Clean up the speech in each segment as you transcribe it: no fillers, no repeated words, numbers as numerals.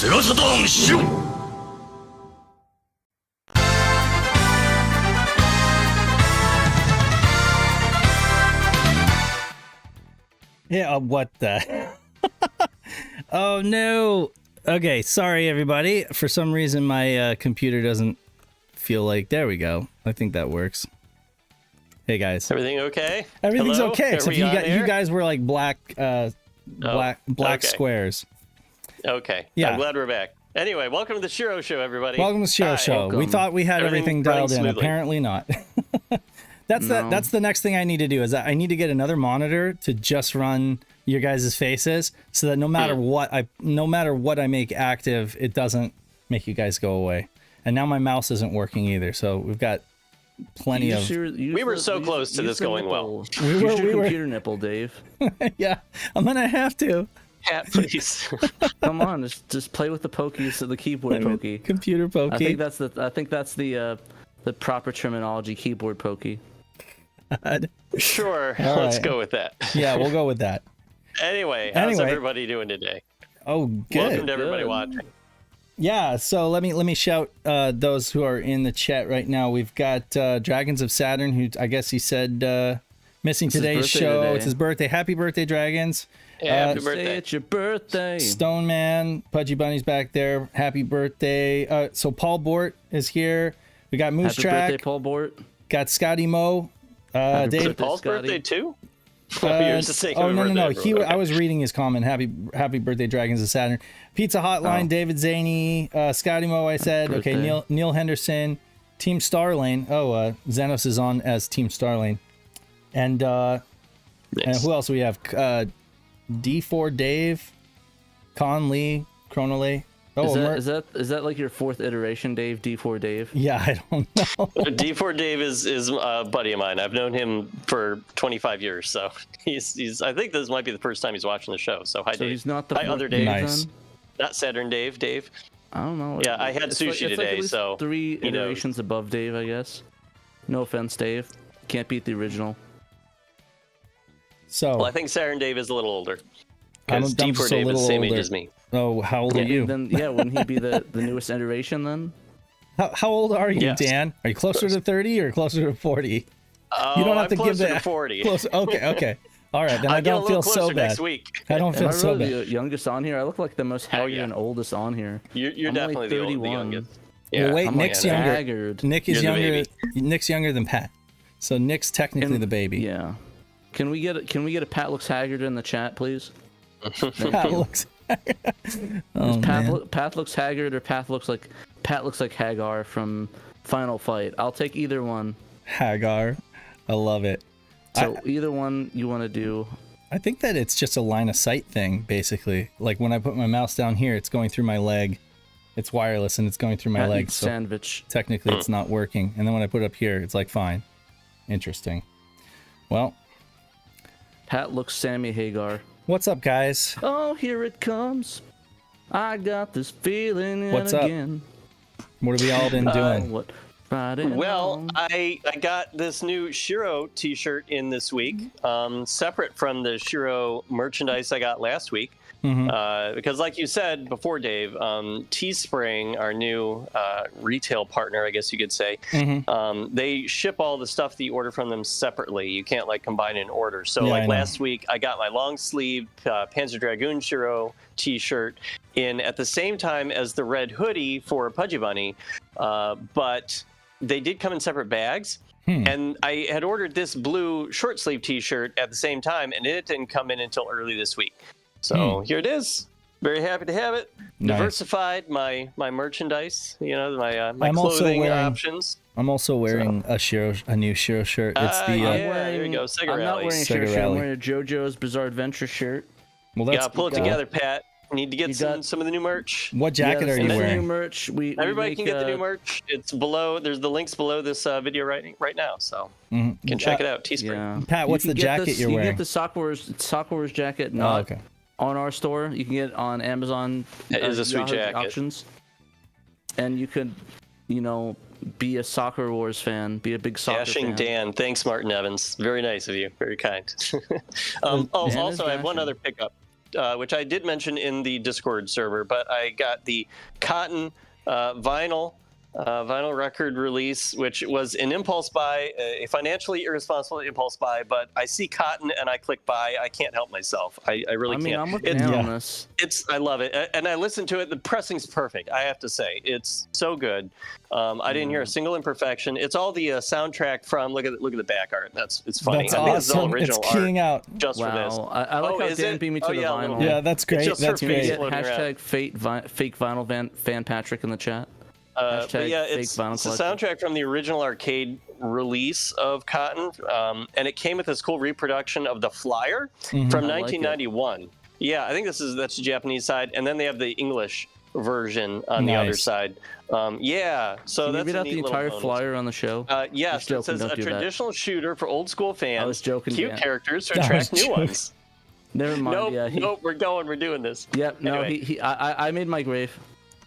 SEGA Saturn Shiro! Yeah, what the? Oh no. Okay, sorry everybody. For some reason my computer doesn't feel like. There we go. I think that works. Hey guys. Everything okay? Everything's Hello? okay except you guys were like black black okay. squares. Okay. Yeah. I'm glad we're back. Anyway, welcome to the Shiro Show, everybody. Welcome to the Shiro Show. Welcome. We thought we had everything dialed in. Smoothly. Apparently not. That's the next thing I need to do is I need to get another monitor to just run your guys' faces so that no matter what I make active, it doesn't make you guys go away. And now my mouse isn't working either, so we've got plenty of. We were so close to this going well. Use your computer nipple, Dave. Yeah, I'm gonna have to. Cat, please. Come on, just play with the pokies to the keyboard pokey. Computer pokey. I think that's the proper terminology, keyboard pokey. God. Sure, All let's right. go with that. Yeah, we'll go with that. Anyway, how's everybody doing today? Oh, good. Welcome to everybody watching. Yeah, so let me shout those who are in the chat right now. We've got Dragons of Saturn, who I guess he said missing today's show. Today. It's his birthday. Happy birthday, Dragons. Yeah, happy birthday. Say it's your birthday. Stone Man, Pudgy Bunny's back there. Happy birthday. So Paul Bort is here. We got Moose Happy Track. birthday, Paul Bort. Got Scotty Mo. Happy Dave. Is it Paul's Scotty. birthday too? No. I was reading his comment. Happy birthday, Dragons of Saturn. Pizza Hotline, David Zaney, Scotty Mo. I said Happy okay. birthday. Neil Henderson, Team Starlane. Oh, Xenos is on as Team Starlane, and who else do we have? D4 Dave, Con Lee, Chronolay. Oh, Is that like your fourth iteration, Dave? D4 Dave? Yeah, I don't know. D4 Dave is a buddy of mine. I've known him for 25 years, so he's. I think this might be the first time he's watching the show. So hi, Dave. He's not the hi, other Dave. Nice. Not SaturnDave, Dave. I don't know. Yeah, I had It's sushi it's today, at least so 3 he knows. iterations above Dave, I guess. No offense, Dave. Can't beat the original. So Well, I think SaturnDave is a little older. I'm Because just D4 a Dave is little the same age older. as me. oh, how old are Yeah, you? Then wouldn't he be the newest iteration then? How old are you, Yes. Dan? Are you closer to 30 or closer to 40? Oh, You don't have I'm to give closer that. to 40. Close. Okay. All right, then I'll I get a don't little feel so closer bad. next week. I don't Am feel I so really bad. the youngest on here? I look like the most haggard yeah. and oldest on here. You're I'm definitely only the 31. youngest. Well, wait, I'm Nick's like younger. haggard. Nick is You're the younger. Nick's younger than Pat, so Nick's technically the baby. Yeah. Can we get a Pat looks haggard in the chat, please? Pat looks. Oh man. Pat looks haggard or Pat looks like Hagar from Final Fight. I'll take either one. Hagar, I love it. So either one you want to do. I think that it's just a line of sight thing, basically. Like when I put my mouse down here, it's going through my leg. It's wireless and it's going through my Pat leg. eats So sandwich. technically, it's not working. And then when I put it up here, it's like fine. Interesting. Well, Pat looks Sammy Hagar. what's up, guys? Oh, here it comes. I got this feeling yet What's up? again. What have we all been doing? What Friday Well, night. I got this new Shiro t-shirt in this week, separate from the Shiro merchandise I got last week. Because like you said before, Dave, Teespring, our new retail partner, I guess you could say, they ship all the stuff that you order from them separately. You can't like combine an order. So Yeah, I like know. last week, I got my long sleeve Panzer Dragoon Shiro t-shirt in at the same time as the red hoodie for Pudgy Bunny, but they did come in separate bags. And I had ordered this blue short sleeve t-shirt at the same time, and it didn't come in until early this week. So here it is. Very happy to have it. Nice. Diversified my merchandise, my I'm also clothing wearing- options. I'm also wearing a new Shiro shirt. It's the there you go, Sega I'm not Rally. wearing a Sega Shiro shirt. I'm Rally. wearing a JoJo's Bizarre Adventure shirt. well, You that's gotta pull it together, Pat. Need to get some of the new merch. What jacket are you the new wearing? merch. Everybody can get the new merch. It's below. There's the links below this video right now, so you can check it out. Teespring. Yeah. Pat, what's You the can get jacket this- you're you wearing? can get the Sock Wars jacket Oh, not okay. on our store. You can get it on Amazon. That is a sweet Yahoo jacket. Auctions. And you could, be a Soccer Wars fan, be a big soccer Dashing fan. Dan. Thanks, Martin Evans. Very nice of you. Very kind. Dan is Also, I have one dashing. other pickup. which I did mention in the Discord server, but I got the Cotton vinyl record release, which was an impulse buy, a financially irresponsible impulse buy, but I see Cotton and I click buy. I can't help myself. I really can't. I'm with you on this. I love it, and I listened to it. The pressing's perfect, I have to say. It's so good. I didn't hear a single imperfection. It's all the soundtrack from. Look at the back art. It's funny. That's awesome. It's keying out just for this. I like how Dan beat me to the vinyl. Yeah, that's great. That's great. Hashtag fake vinyl fan Patrick in the chat. But yeah, it's a soundtrack from the original arcade release of Cotton, and it came with this cool reproduction of The Flyer from 1991. Yeah, I think that's the Japanese side, and then they have the English version on the other side. Yeah, so that's read out the entire flyer on the show. Yes, it says a traditional shooter for old school fans. I was joking. Cute characters to attract new ones. Never mind. Nope, we're doing this. Yep. No, anyway. I made my grave.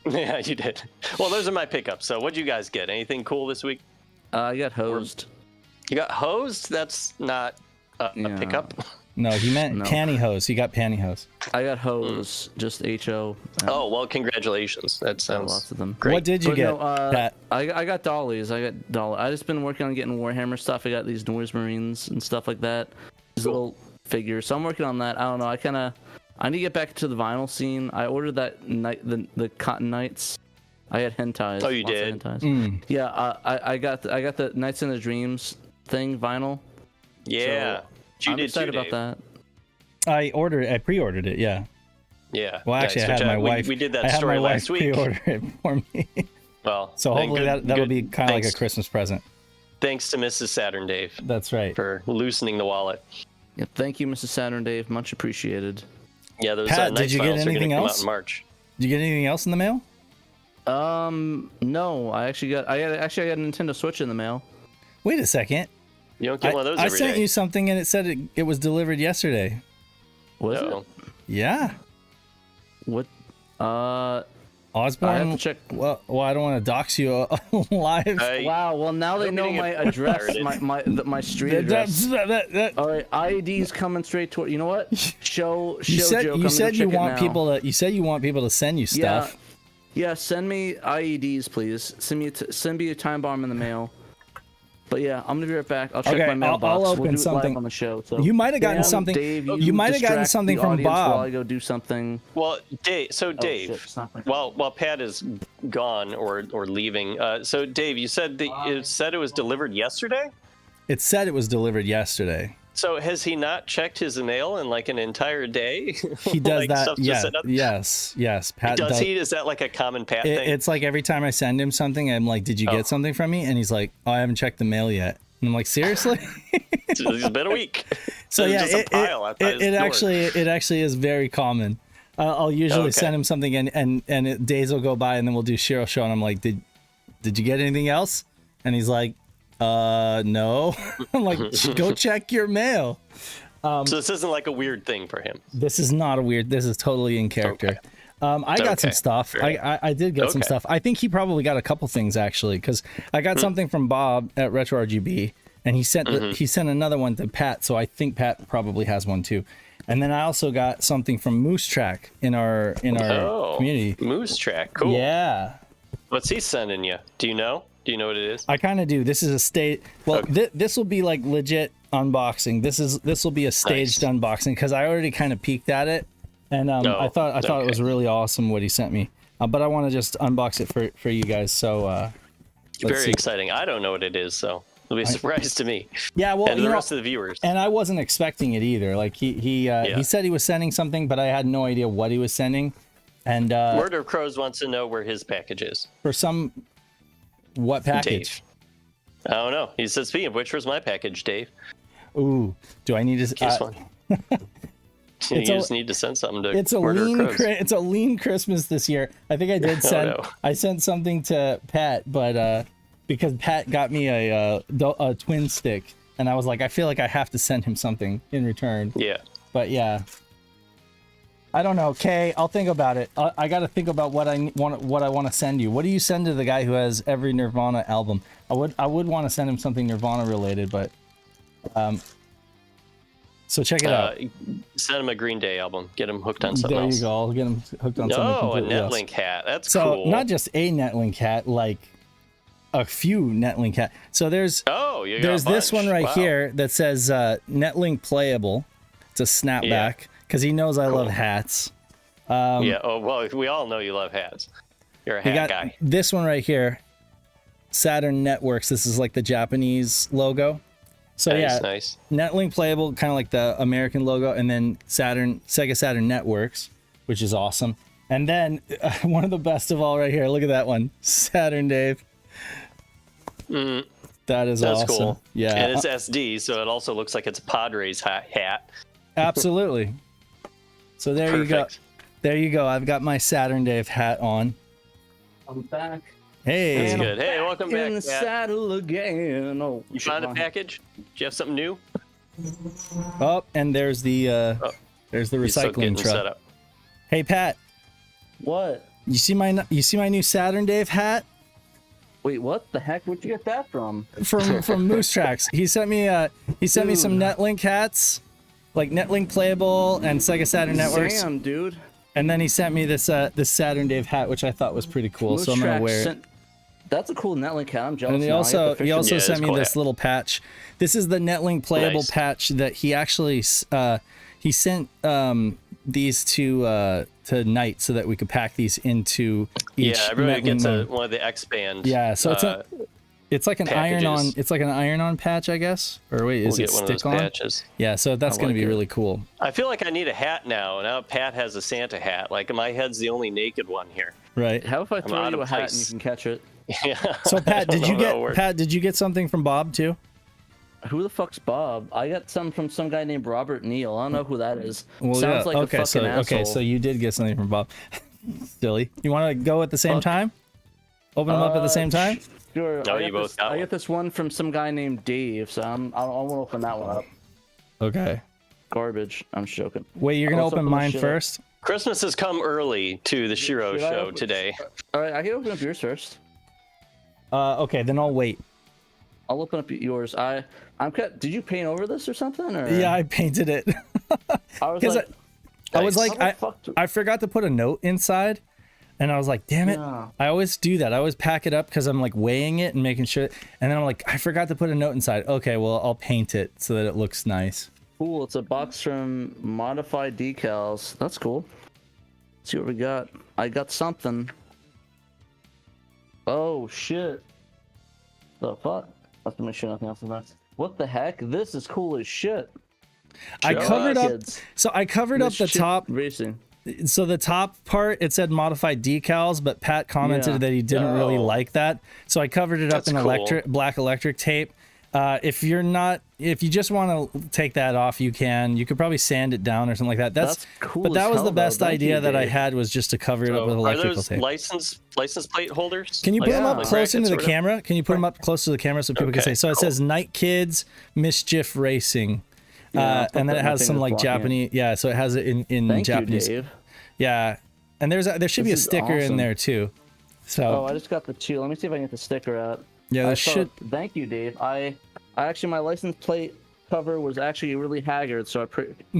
Yeah, you did. Well, those are my pickups. So, what'd you guys get? Anything cool this week? I got hosed. You got hosed? That's not a pickup. No, he meant pantyhose. He got pantyhose. I got hose, just HO. Oh, well, congratulations. That sounds lots of them. Great. What did you get? Pat? I got dollies. I just been working on getting Warhammer stuff. I got these Noise Marines and stuff like that. These little figures. So I'm working on that. I don't know. I need to get back to the vinyl scene. I ordered that the Cotton Knights. I had hentais. Oh, you did? Yeah, I got the Nights in the Dreams thing vinyl. Yeah, so I'm excited about that. I pre-ordered it. Yeah. Yeah. Well, actually, I had my wife. We did that story last week. Pre-order it for me. Well, so hopefully that'll be kind of like a Christmas present. Thanks to Mrs. SaturnDave. That's right. For loosening the wallet. Yeah, thank you, Mrs. SaturnDave. Much appreciated. Yeah, those Pat, did you get anything else? Come out in March. Did you get anything else in the mail? No. I got a Nintendo Switch in the mail. Wait a second. You don't get one of those every day. I sent you something and it said it was delivered yesterday. Was it? Yeah. What? Osborne. I have to check. Well, I don't want to dox you live. Wow. Well, now they know my address, my street address. All right, IED's coming straight toward. You know what? Show Joe. You said you want people to send you stuff. Yeah. Send me IEDs, please. Send me a time bomb in the mail. But yeah, I'm gonna be right back. I'll check my mailbox. I'll open we'll do something it live on the show. So. You might have gotten something. Dave, you might have gotten something from Bob. While I go do something. Well, Dave. So Dave, while Pat is gone or leaving, so Dave, you said it was delivered yesterday. It said it was delivered yesterday. So has he not checked his mail in like an entire day? He does that. Yeah. Yes. Pat does he? Is that like a common Pat thing? It's like every time I send him something, I'm like, "Did you get something from me?" And he's like, "Oh, I haven't checked the mail yet." And I'm like, "Seriously?" It's been a week. So yeah, it actually is very common. I'll usually send him something, and days will go by, and then we'll do Shiro show, and I'm like, "Did you get anything else?" And he's like, no. I'm like, go check your mail. So this isn't like a weird thing for him. This is not a weird. This is totally in character. Okay. I got some stuff. I did get some stuff. I think he probably got a couple things actually, because I got something from Bob at Retro RGB, and he sent another one to Pat. So I think Pat probably has one too. And then I also got something from Moose Track in our community. Moose Track, cool. Yeah. What's he sending you? Do you know? Do you know what it is? I kind of do. This is a state. Well, this will be like legit unboxing. This will be a staged unboxing because I already kind of peeked at it, and I thought it was really awesome what he sent me. But I want to just unbox it for you guys. So very exciting. I don't know what it is, so it'll be a surprise to me. Yeah, well, and the rest of the viewers. And I wasn't expecting it either. Like he said he was sending something, but I had no idea what he was sending. And Murder Crows wants to know where his package is. For some. What package? Dave. I don't know. He said, speaking of which, where's my package, Dave? Ooh, do I need to? You just need to send something to Murder Crows. It's a lean Christmas this year. I think I did send. I sent something to Pat, but because Pat got me a twin stick, and I was like, I feel like I have to send him something in return. Yeah. But yeah. I don't know, Kay. I'll think about it. I got to think about what I want to send you. What do you send to the guy who has every Nirvana album? I would want to send him something Nirvana related, but So check it out. Send him a Green Day album. Get him hooked on something There else. you go. I'll get him hooked on something Oh, a completely else. Netlink hat. That's So cool. not just a Netlink hat, like a few Netlink hat. So there's this one right here that says Netlink playable. It's a snapback because he knows I love hats. Yeah. Oh well, we all know you love hats. You're a hat guy. This one right here, Saturn Networks. This is like the Japanese logo. So nice. Netlink playable, kind of like the American logo, and then Sega Saturn Networks, which is awesome. And then one of the best of all right here. Look at that one, SaturnDave. That is awesome. That's cool. Yeah, and it's SD, so it also looks like it's a Padres hat. Absolutely. So there you go. There you go. I've got my SaturnDave hat on. I'm back. Hey. That's good. Hey, welcome back. In the saddle again. Oh, you found a package? Do you have something new? Oh, and there's the recycling truck. Hey, Pat. What? You see my new SaturnDave hat? Wait, what the heck? Where'd you get that from? From Moose Tracks. He sent me some Netlink hats, like Netlink playable and Sega Saturn Networks. Damn, dude. And then he sent me this SaturnDave hat, which I thought was pretty cool. Moose so I'm gonna wear it. That's a cool Netlink hat. I'm jealous. And he also sent me this little patch. This is the Netlink playable patch that he actually he sent these to Knight so that we could pack these into each. Yeah, everybody gets one of the X band. Yeah, so it's like an packages. iron-on patch, I guess. Or wait, is it stick-on? Patches. Yeah, so that's going to be really cool. I feel like I need a hat now. Now Pat has a Santa hat. Like my head's the only naked one here. Right. How if I throw you a hat and you can catch it? Yeah. So Pat, did you get something from Bob too? Who the fuck's Bob? I got some from some guy named Robert Neal. I don't know who that is. Well, sounds like a fucking asshole. Okay, so you did get something from Bob. Silly. You want to go at the same time? Open them up at the same time? Sure. No, you both got one. I get this one from some guy named Dave, so I want to open that one up. Okay. Garbage. I'm just joking. Wait, you're gonna open mine first? Christmas has come early to the Shiro show today. All right, I can open up yours first. Okay, then I'll wait. I'll open up yours. Did you paint over this or something? Or? Yeah, I painted it. I forgot to put a note inside, and I was like, damn it. Yeah. I always do that. I always pack it up because I'm like weighing it and making sure. And then I'm like, I forgot to put a note inside. Okay, well, I'll paint it so that it looks nice. Cool. It's a box from Modified Decals. That's cool. Let's see what we got. I got something. Oh, shit. The fuck? I have to make sure nothing else is there. What the heck? This is cool as shit. I covered up the top. Racing. So the top part, it said modified decals, but Pat commented that he didn't really like that. So I covered it up in black electric tape. If you just want to take that off, you can. You could probably sand it down or something like that. That's cool. But that was the best idea that I had, was just to cover it up with electrical tape. License plate holders? Can you put them up close into the camera? Can you put them up close to the camera so people can see? So it says Night Kids Mischief Racing. And then it has some like Japanese. Yeah, so it has it in Japanese. You, Dave. Yeah, and there should be a sticker in there too. So I just got the two. Let me see if I can get the sticker out. Yeah, Thank you, Dave. I actually, my license plate cover was actually really haggard, so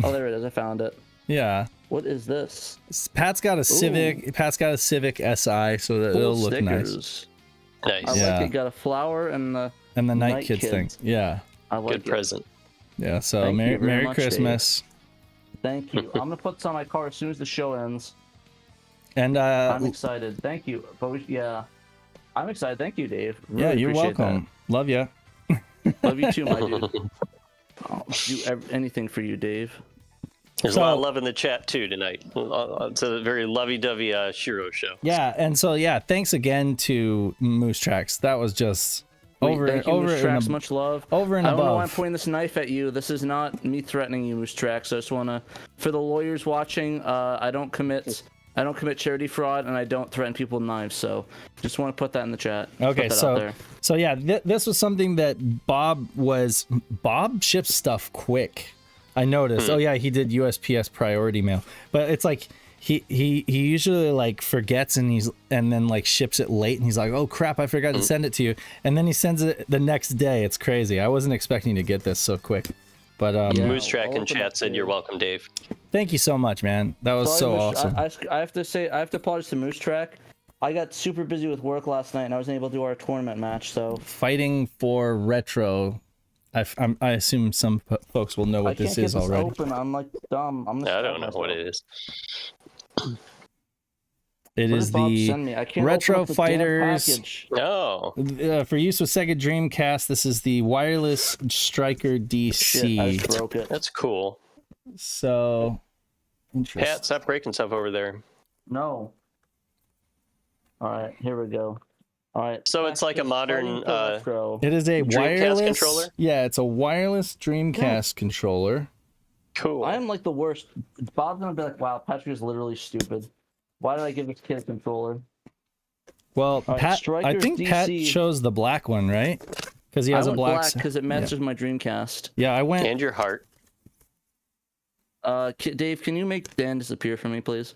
oh, there it is. I found it. Yeah. What is this? Pat's got a Civic. Ooh. Pat's got a Civic Si, so that it'll look nice. Nice. I like it. Got a flower and the Night Kids thing. Yeah. I like Good present. Yeah. So Merry Christmas. Dave. Thank you. I'm gonna put this on my car as soon as the show ends. And I'm excited. Thank you. But I'm excited. Thank you, Dave. Really you're welcome. That. Love you. Love you too, my dude. I'll do anything for you, Dave. There's a lot of love in the chat too tonight. It's a very lovey-dovey Shiro show. Yeah, and so thanks again to Moose Tracks. That was just Moose Tracks, much love. Over and above. I don't know why I'm pointing this knife at you. This is not me threatening you, Moose Tracks. I just want to, for the lawyers watching, I don't commit charity fraud, and I don't threaten people with knives. So just want to put that in the chat. Okay, so yeah, this was something that Bob ships stuff quick. I noticed. Oh yeah, he did USPS priority mail, but it's like he usually like forgets and then like ships it late, and he's like, oh crap, I forgot to send it to you, and then he sends it the next day. It's crazy. I wasn't expecting to get this so quick. But Moose Track in chat said you're welcome, Dave. Thank you so much, man. That was so awesome. I have to apologize to Moose Track. I got super busy with work last night, and I wasn't able to do our tournament match. So fighting for retro. I assume some folks will know what this is already. Open. I'm like dumb. I don't know what it is. It is the Retro Fighters. No. For use with Sega Dreamcast, this is the Wireless Striker DC. Shit, I just broke it. That's cool. So, interesting. Pat, stop breaking stuff over there. No. All right, here we go. All right. So it's like a modern. It is a wireless controller. Yeah, it's a wireless Dreamcast controller. Cool. I am like the worst. Bob's gonna be like, "Wow, Patrick is literally stupid. Why did I give this kid a controller?" Well, Pat, I think DC, Pat chose the black one, right? Because he has a black. Because it matches my Dreamcast. Yeah, I went. And your heart. Dave, can you make Dan disappear for me, please?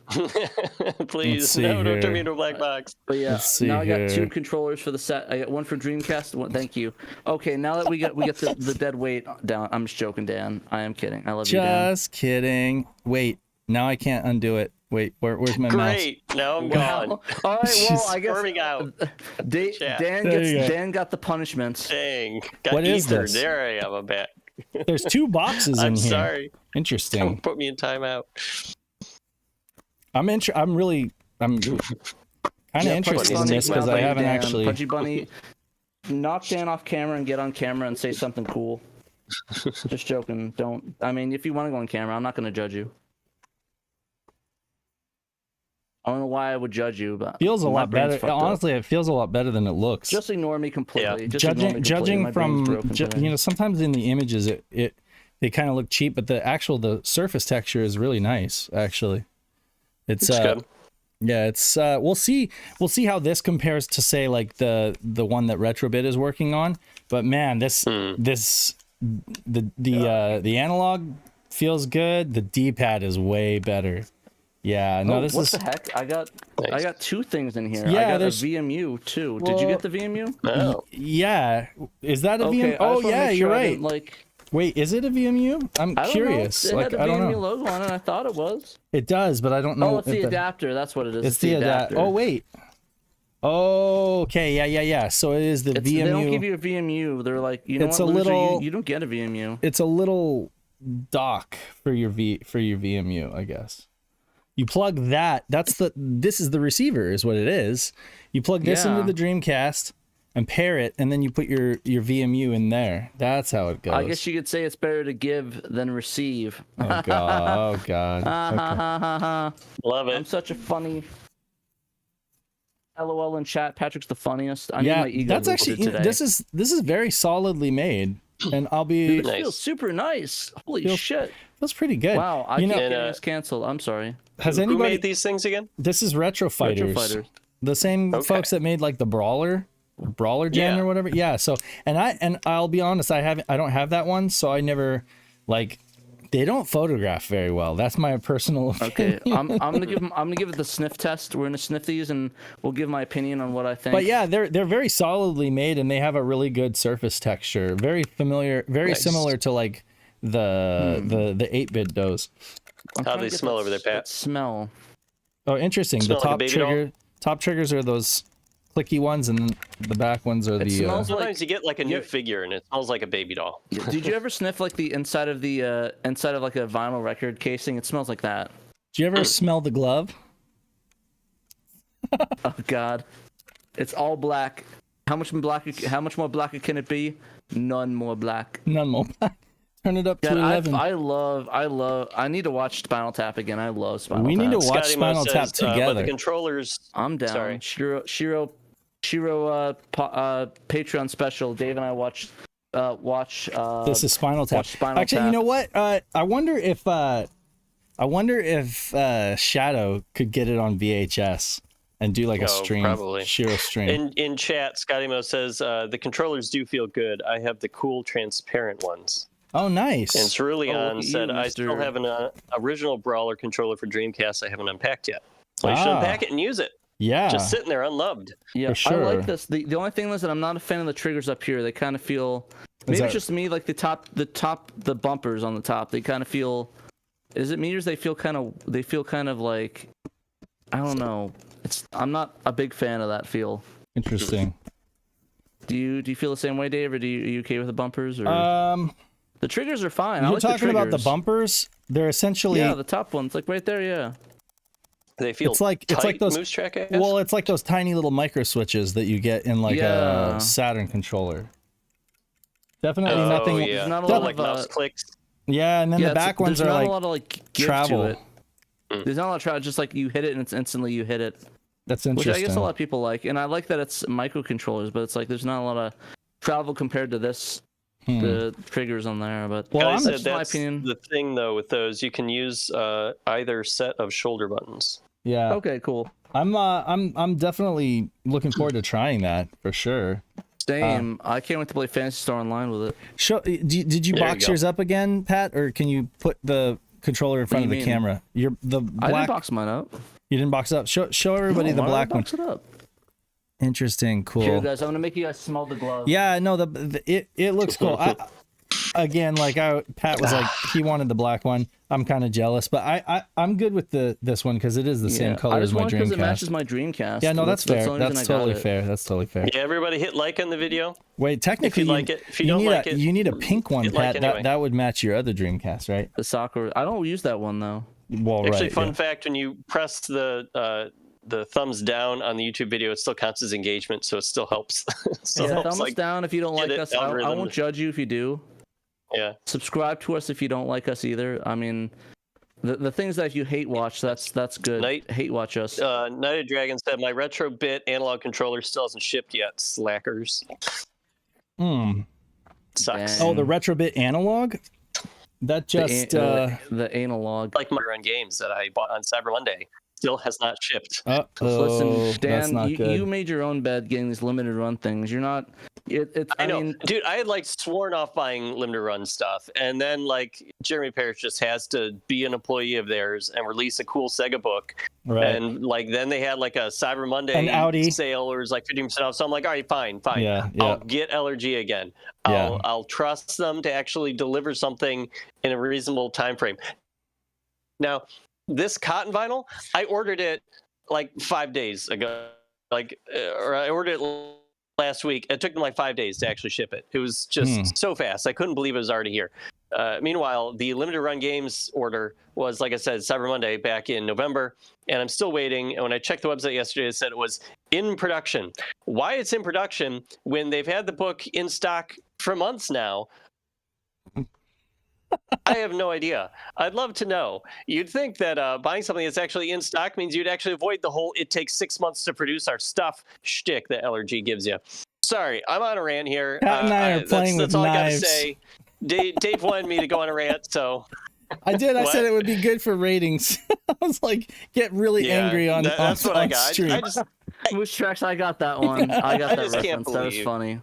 Please, no, don't turn me into a black box. But yeah, now I got 2 controllers for the set. I got one for Dreamcast. One, thank you. Okay, now that we get the dead weight down. I'm just joking, Dan. I am kidding. I love you, Dan. Just kidding. Wait, now I can't undo it. Wait, where's my mouse? Great, now I'm gone. All right, well, I guess out. Dan got the punishments. Dang, got what is this? There I am. I'm back. There's 2 boxes in here. I'm sorry. Interesting. Don't put me in timeout. I'm kind of interested in this because I haven't actually. Pudgy Bunny, knock Dan off camera and get on camera and say something cool. Just joking. Don't. I mean, if you want to go on camera, I'm not going to judge you. I don't know why I would judge you, but feels a lot better. Honestly, it feels a lot better than it looks. Just ignore me completely. Yeah. Judging from sometimes in the images they kind of look cheap, but the surface texture is really nice. Actually, it's good. Yeah, it's we'll see how this compares to say like the one that Retrobit is working on. But man, the analog feels good. The D-pad is way better. Yeah, no, what the heck? I got 2 things in here. Yeah, I got a VMU too. Did you get the VMU? No. Yeah, is that a VMU? Oh yeah, you're right. Wait, is it a VMU? I'm curious. It had a I don't VMU know. logo on it. I thought it was. It does, but I don't know. Oh, it's the adapter. That's what it is. It's the adapter. Oh wait. Oh, okay. Yeah. So it is the VMU. They don't give you a VMU. They're like, you know, it's what, a loser, little. You don't get a VMU. It's a little dock for your VMU, I guess. You plug that. This is the receiver, is what it is. You plug this into the Dreamcast and pair it, and then you put your VMU in there. That's how it goes. I guess you could say it's better to give than receive. Oh god. Oh god. Okay. Love it. I'm such a funny. LOL in chat. Patrick's the funniest. I need my ego. That's actually this is very solidly made, and I'll be. Dude, it feels super nice. Holy shit. Feels pretty good. Wow, I keep getting this canceled. I'm sorry. Who made these things again? This is Retro Fighters. The same folks that made like the Brawler Gen or whatever. Yeah. So and I'll be honest, I don't have that one, so I never they don't photograph very well. That's my personal opinion. Okay, I'm gonna give it the sniff test. We're gonna sniff these and we'll give my opinion on what I think. But yeah, they're very solidly made and they have a really good surface texture. Very familiar, very similar to like the 8-bit does. How they smell over there, Pat? Smell. Oh, interesting. The top triggers are those clicky ones, and the back ones are Sometimes you get like a new figure, and it smells like a baby doll. Did you ever sniff like the inside of like a vinyl record casing? It smells like that. Did you ever smell the glove? Oh God, it's all black. How much more black can it be? None more black. None more black. Turn it up to 11. I need to watch Spinal Tap again. I love Spinal Tap. We need to watch Spinal Tap together. The controllers. I'm down. Sorry. Shiro Patreon special. Dave and I watched. This is Spinal Tap. Actually, you know what? I wonder if Shadow could get it on VHS and do like a stream. Probably. Shiro stream. In chat, Scotty Mo says the controllers do feel good. I have the cool transparent ones. Oh, nice. And Cerulean said, I still have an original Brawler controller for Dreamcast I haven't unpacked yet. So you should unpack it and use it. Yeah. Just sitting there unloved. Yeah, for sure. I like this. The only thing is that I'm not a fan of the triggers up here. They kind of feel Maybe it's just me, like the bumpers on the top, they kind of feel. Is it meters? They feel kind of like, I don't know. I'm not a big fan of that feel. Interesting. Do you feel the same way, Dave, or are you okay with the bumpers? Or the triggers are fine. You're talking about the bumpers? They're essentially the top ones, like right there, yeah. They feel it's like those moose track, I guess? Well, it's like those tiny little micro switches that you get in like a Saturn controller. Definitely nothing. Yeah. There's not a lot like of mouse clicks. Yeah, and then the back ones are like a lot of give travel. to it. There's not a lot of travel. Just like you hit it and it's instantly you hit it. That's interesting. Which I guess a lot of people like, and I like that it's microcontrollers, but it's like there's not a lot of travel compared to this. The triggers on there, but that's my opinion. The thing though with those, you can use either set of shoulder buttons. Yeah. Okay, cool. I'm definitely looking forward to trying that for sure. Same. I can't wait to play Phantasy Star Online with it. Did you box yours up again, Pat, or can you put the controller in front of the camera? I didn't box mine up. You didn't box it up. Show everybody the black one. Box it up. Interesting, cool. Here, guys, I'm gonna make you guys smell the glove. Yeah, no, it looks cool. Pat was like he wanted the black one. I'm kind of jealous, but I'm good with this one because it is the same color as my Dreamcast. Because it matches my Dreamcast. Yeah, no, that's fair. That's totally fair. That's totally fair. Yeah, everybody hit like on the video. Wait, technically, if you like it. If you don't like it, you need a pink one, Pat. Anyway. That would match your other Dreamcast, right? The soccer. I don't use that one though. Well, actually, fun fact: when you press the thumbs down on the YouTube video, it still counts as engagement, so it still helps. So yeah, thumbs down if you don't like us. I won't judge you if you do. Yeah. Subscribe to us if you don't like us either. I mean, the things that you hate watch, that's good. Hate watch us. Night of Dragon said my retro bit analog controller still hasn't shipped yet. Slackers. Sucks. Oh, the Retrobit analog? That just the analog. Like my run games that I bought on Cyber Monday still has not shipped. Listen, Dan, you made your own bed getting these limited run things. You're not. I know, dude. I had like sworn off buying limited run stuff, and then like Jeremy Parrish just has to be an employee of theirs and release a cool Sega book, right? And like then they had like a Cyber Monday sale, or it was like 50% off. So I'm like, all right, fine. Yeah. I'll get LRG again. I'll trust them to actually deliver something in a reasonable time frame. Now, this cotton vinyl, I ordered it like 5 days ago, or I ordered it last week. It took them like 5 days to actually ship it. It was just so fast. I couldn't believe it was already here. Meanwhile, the limited run games order was, like I said, Cyber Monday back in November, and I'm still waiting. And when I checked the website yesterday, it said it was in production. Why it's in production when they've had the book in stock for months now? I have no idea. I'd love to know. You'd think that buying something that's actually in stock means you'd actually avoid the whole "it takes 6 months to produce our stuff" shtick that LRG gives you. Sorry, I'm on a rant here. Pat and I are playing with that's all knives. I gotta say. Dave wanted me to go on a rant, so I did. I said it would be good for ratings. I was like, get really angry on that's what I got. stream. Which tracks? I got that one. I got that reference. That was funny.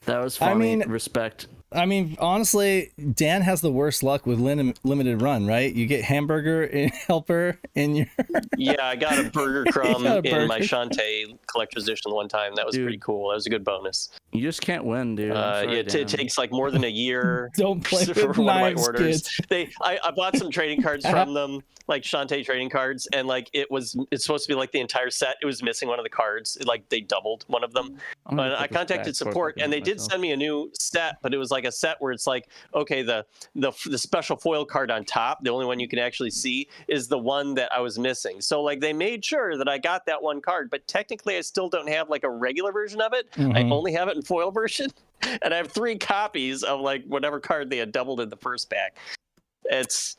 That was funny. I mean, respect. I mean, honestly, Dan has the worst luck with limited run, right? You get hamburger helper in your... Yeah, I got a burger crumb in my Shantae collector's edition one time. That was pretty cool. That was a good bonus. You just can't win, dude. It takes like more than a year. Don't play for with one knives, of my orders. kids. I bought some trading cards from them, like Shantae trading cards, and like it's supposed to be like the entire set. It was missing one of the cards. Like they doubled one of them. But I contacted support, and they did send me a new set, but it was like a set where it's like, okay, the special foil card on top, the only one you can actually see, is the one that I was missing. So like they made sure that I got that one card, but technically I still don't have like a regular version of it. I only have it in foil version, and I have 3 copies of like whatever card they had doubled in the first pack. It's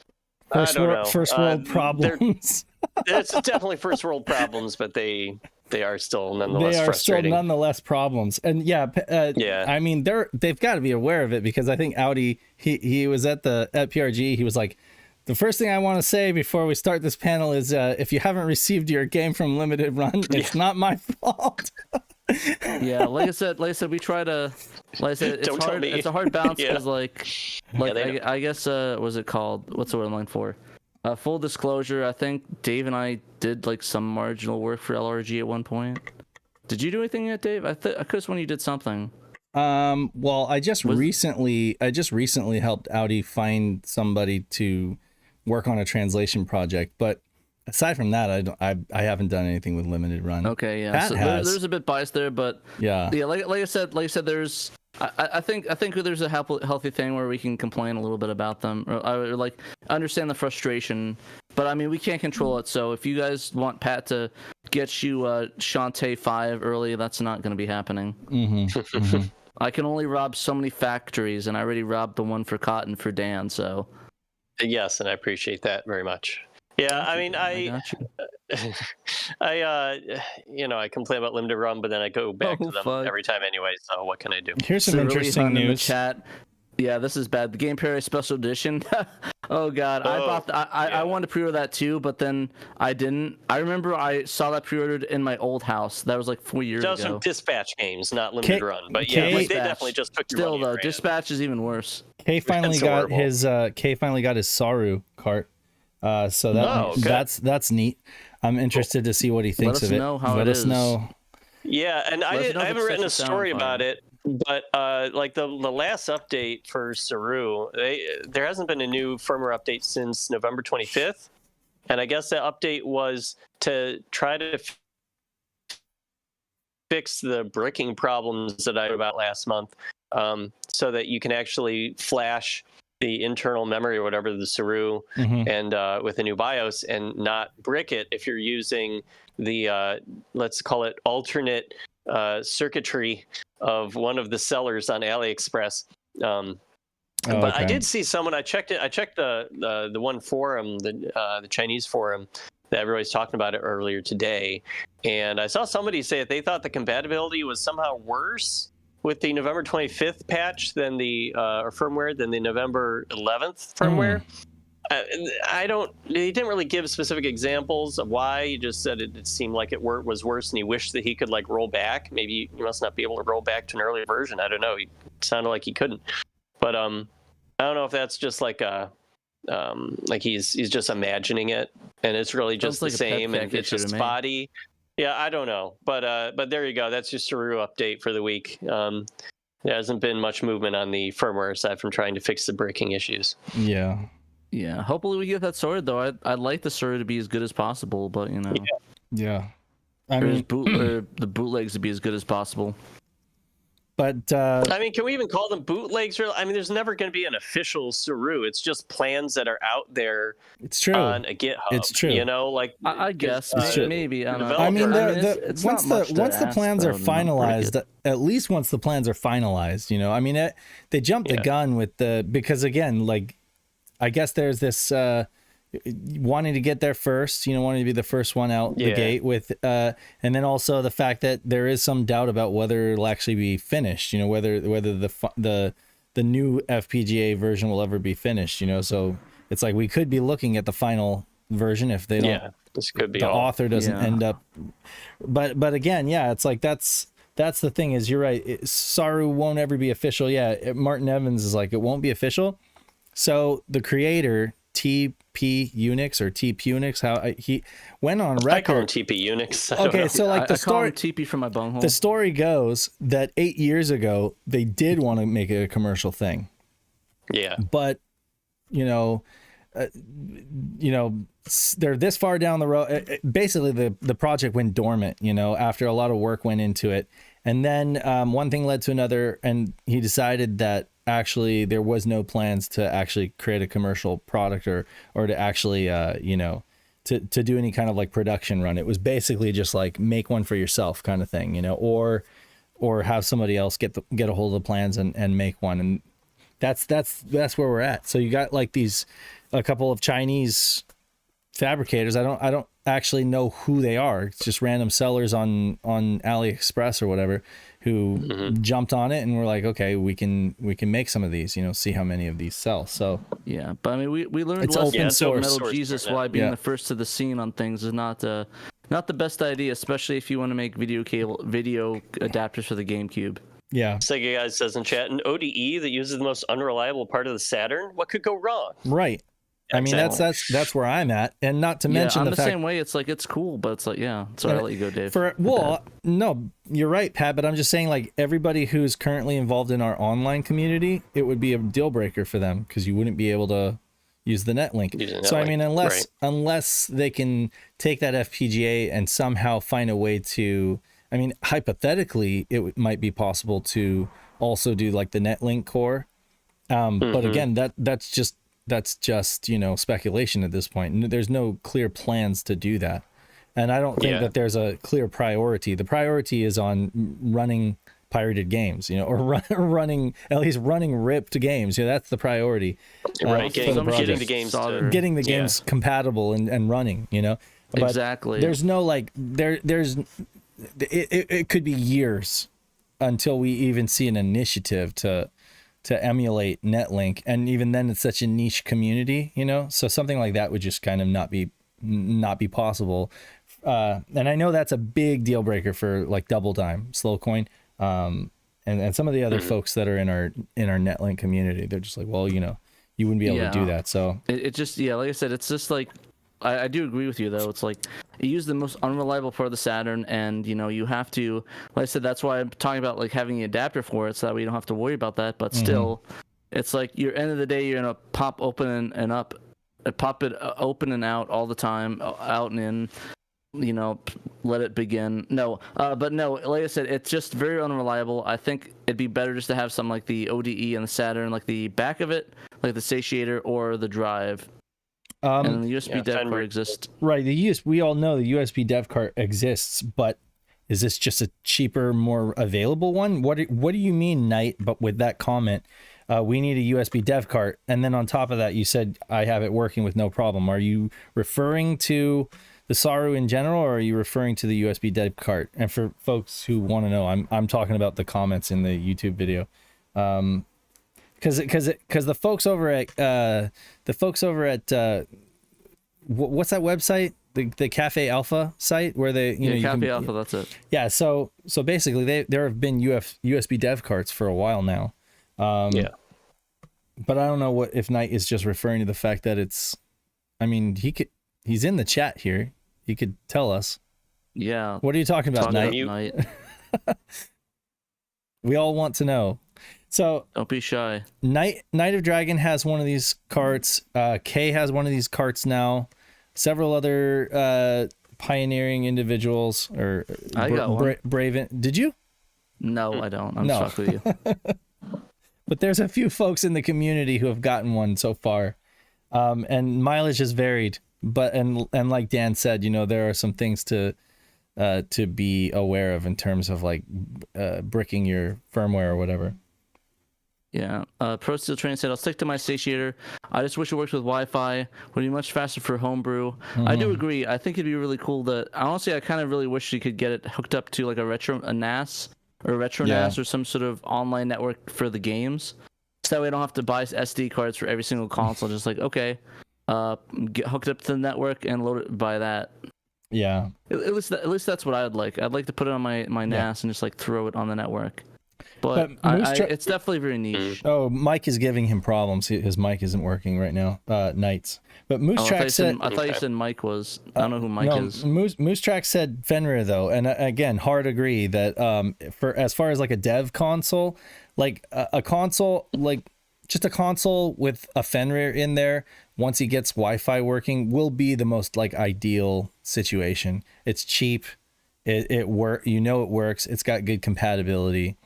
first world problems. It's definitely first world problems, but they are still nonetheless frustrating. Still nonetheless problems. And yeah, I mean they've got to be aware of it, because I think Audi he was at PRG. He was like, the first thing I want to say before we start this panel is if you haven't received your game from Limited Run, it's not my fault. Yeah, like I said, we try to. Like I said, it's hard. It's a hard balance because, I guess, what's it called? What's the word I'm looking for? Full disclosure, I think Dave and I did like some marginal work for LRG at one point. Did you do anything yet, Dave? I could have sworn you did something. Well, I just recently helped Audi find somebody to work on a translation project, but aside from that, I haven't done anything with limited run. Okay, yeah. Pat So has. there's a bit biased there, but yeah, like I said, there's. I think there's a healthy thing where we can complain a little bit about them, or like understand the frustration. But I mean, we can't control it. So if you guys want Pat to get you Shantae 5 early, that's not going to be happening. Mm-hmm. I can only rob so many factories, and I already robbed the one for Cotton for Dan. So yes, and I appreciate that very much. Yeah, I mean, I complain about limited run, but then I go back to them every time anyway. So what can I do? Here's some interesting news. In the chat. Yeah, this is bad. The Game Paradise Special Edition. Oh God, I wanted to pre-order that too, but then I didn't. I remember I saw that pre-ordered in my old house. That was like 4 years ago. Those are dispatch games, not limited run. But yeah, they definitely just took your Still money. Though, Dispatch is even worse. Kay finally got his Saru cart. So that's neat. I'm interested to see what he thinks of it. Let us know. Yeah, and I haven't written a story about it, but like the last update for Saru, there hasn't been a new firmware update since November 25th, and I guess the update was to try to fix the bricking problems that I wrote about last month, so that you can actually flash the internal memory or whatever, the Saru, and with a new BIOS, and not brick it if you're using the let's call it alternate circuitry of one of the sellers on AliExpress. But I did see someone. I checked the one forum, the Chinese forum that everybody's talking about it earlier today, and I saw somebody say that they thought the compatibility was somehow worse with the November 25th patch than the or firmware than the November 11th firmware. He didn't really give specific examples of why. He just said it seemed like it was worse, and he wished that he could like roll back. Maybe he must not be able to roll back to an earlier version. I don't know. He sounded like he couldn't. But I don't know if that's just like like he's just imagining it, and it's really just the same, and it's just spotty. Yeah, I don't know, but there you go. That's your Saru update for the week. There hasn't been much movement on the firmware aside from trying to fix the breaking issues. Yeah. Hopefully we get that sorted, though. I'd like the Saru to be as good as possible, but you know. Yeah. I mean, the bootlegs to be as good as possible. But I mean, can we even call them bootlegs? I mean, there's never going to be an official Saru. It's just plans that are out there. It's true on a GitHub. It's true. You know, like I guess maybe. I don't know. I mean, once the plans are finalized, at least once the plans are finalized, you know, I mean, they jumped the gun with because again, like, I guess there's this wanting to get there first, you know, wanting to be the first one out the gate with, and then also the fact that there is some doubt about whether it'll actually be finished, you know, whether the new FPGA version will ever be finished, you know, so it's like we could be looking at the final version if they don't. This could be the author doesn't end up, but again, it's like that's the thing is you're right. Saru won't ever be official. Martin Evans is like it won't be official. So the creator TP Unix or TP Unix, how he went on record. I call him TP Unix. Okay, so like the story, TP from my bunghole. The story goes that 8 years ago they did want to make it a commercial thing. Yeah, but you know, they're this far down the road. Basically, the project went dormant. You know, after a lot of work went into it, and then one thing led to another, and he decided that actually there was no plans to actually create a commercial product or to actually to do any kind of like production run. It was basically just like make one for yourself kind of thing, you know, or have somebody else get a hold of the plans and make one. And that's where we're at. So you got like a couple of Chinese fabricators. I don't actually know who they are. It's just random sellers on AliExpress or whatever who jumped on it and were like, okay, we can make some of these, you know, see how many of these sell. So yeah, but I mean, we learned it's open source. Metal Jesus why being the first to the scene on things is not the best idea, especially if you want to make video adapters for the GameCube. Yeah. Sega guy says in chat, an ODE that uses the most unreliable part of the Saturn. What could go wrong? Right. I mean, that's where I'm at, and not to mention I'm the fact, same way. It's like it's cool, but it's like Sorry, I'll let you go, Dave. No, you're right, Pat. But I'm just saying, like everybody who's currently involved in our online community, it would be a deal breaker for them because you wouldn't be able to use the netlink. So I mean, unless they can take that FPGA and somehow find a way to, I mean, hypothetically, it might be possible to also do like the netlink core. But again, that's just speculation at this point. There's no clear plans to do that, and I don't think that there's a clear priority. The priority is on running pirated games, or running ripped games. That's the priority. Right, getting the games compatible and running. But exactly. There's no it could be years until we even see an initiative to emulate netlink, and even then it's such a niche community, so something like that would just kind of not be possible. And I know that's a big deal breaker for like Double Dime, Slowcoin, and some of the other folks that are in our netlink community. They're just like, well, you wouldn't be able to do that. So it just like I said, it's just like I do agree with you though. It's like you use the most unreliable part of the Saturn, and you have to, like I said, that's why I'm talking about like having an adapter for it, so that way you don't have to worry about that. But still, it's like end of the day, you're gonna pop open and up, pop it open and out all the time, out and in. Let it begin. But no, like I said, it's just very unreliable. I think it'd be better just to have something like the ODE and the Saturn, like the back of it, like the satiator or the drive. And the USB dev card exists. Right. We all know the USB dev card exists, but is this just a cheaper, more available one? What do you mean, Knight? But with that comment, we need a USB dev cart, and then on top of that, you said I have it working with no problem. Are you referring to the Saru in general, or are you referring to the USB dev cart? And for folks who want to know, I'm talking about the comments in the YouTube video. Because the folks over at what's that website, the Cafe Alpha site where they Cafe Alpha, that's it. Yeah, so basically there have been USB dev carts for a while now. But I don't know if Knight is just referring to the fact that it's, I mean, he's in the chat here, he could tell us. Yeah, what are you talking about, Knight? We all want to know. So don't be shy. Night of Dragon has one of these carts. Kay has one of these carts now. Several other pioneering individuals or I got one. Brave. Did you? No, I don't. I'm stuck with you. But there's a few folks in the community who have gotten one so far, and mileage has varied. But and like Dan said, there are some things to be aware of in terms of like bricking your firmware or whatever. Yeah. Pro Steel Train said, I'll stick to my satiator. I just wish it worked with Wi-Fi. Would be much faster for homebrew. I do agree. I think it'd be really cool that, honestly, I kind of really wish you could get it hooked up to like a NAS or retro NAS or some sort of online network for the games. So that way I don't have to buy SD cards for every single console. Just like, okay, get hooked up to the network and load it by that. Yeah. At least that's what I'd like. I'd like to put it on my NAS and just like throw it on the network. But it's definitely very niche. Oh, Mike is giving him problems. His mic isn't working right now. Nights. But Moose Track said... I thought you said Mike was... I don't know who Mike is. Moose Track said Fenrir, though. And again, hard agree that for as far as like a dev console, like a console, like just a console with a Fenrir in there, once he gets Wi-Fi working, will be the most like ideal situation. It's cheap. It work. It works. It's got good compatibility.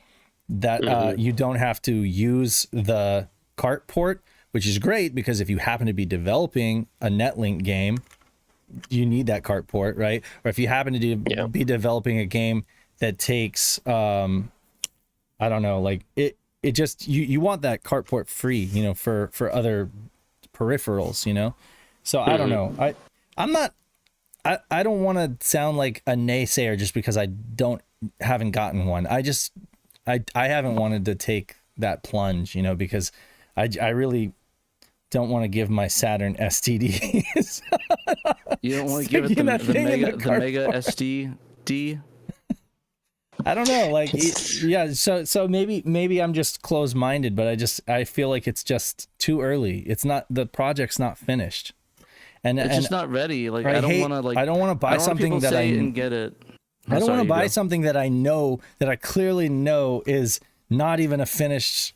That you don't have to use the cart port, which is great because if you happen to be developing a netlink game, you need that cart port, right? Or if you happen to be developing a game that takes I don't know, like it just you want that cart port free, for other peripherals, so I don't know. I don't want to sound like a naysayer just because I haven't gotten one. I haven't wanted to take that plunge, because I really don't want to give my Saturn STDs. You don't want to give it the Mega STD? I don't know, like yeah. So maybe I'm just closed-minded, but I feel like it's just too early. It's not, the project's not finished, and It's and just not ready. Like I I don't hate- want to like I don't want to buy something that and get it. I don't want to buy you go. something that I know, that I clearly know is not even a finished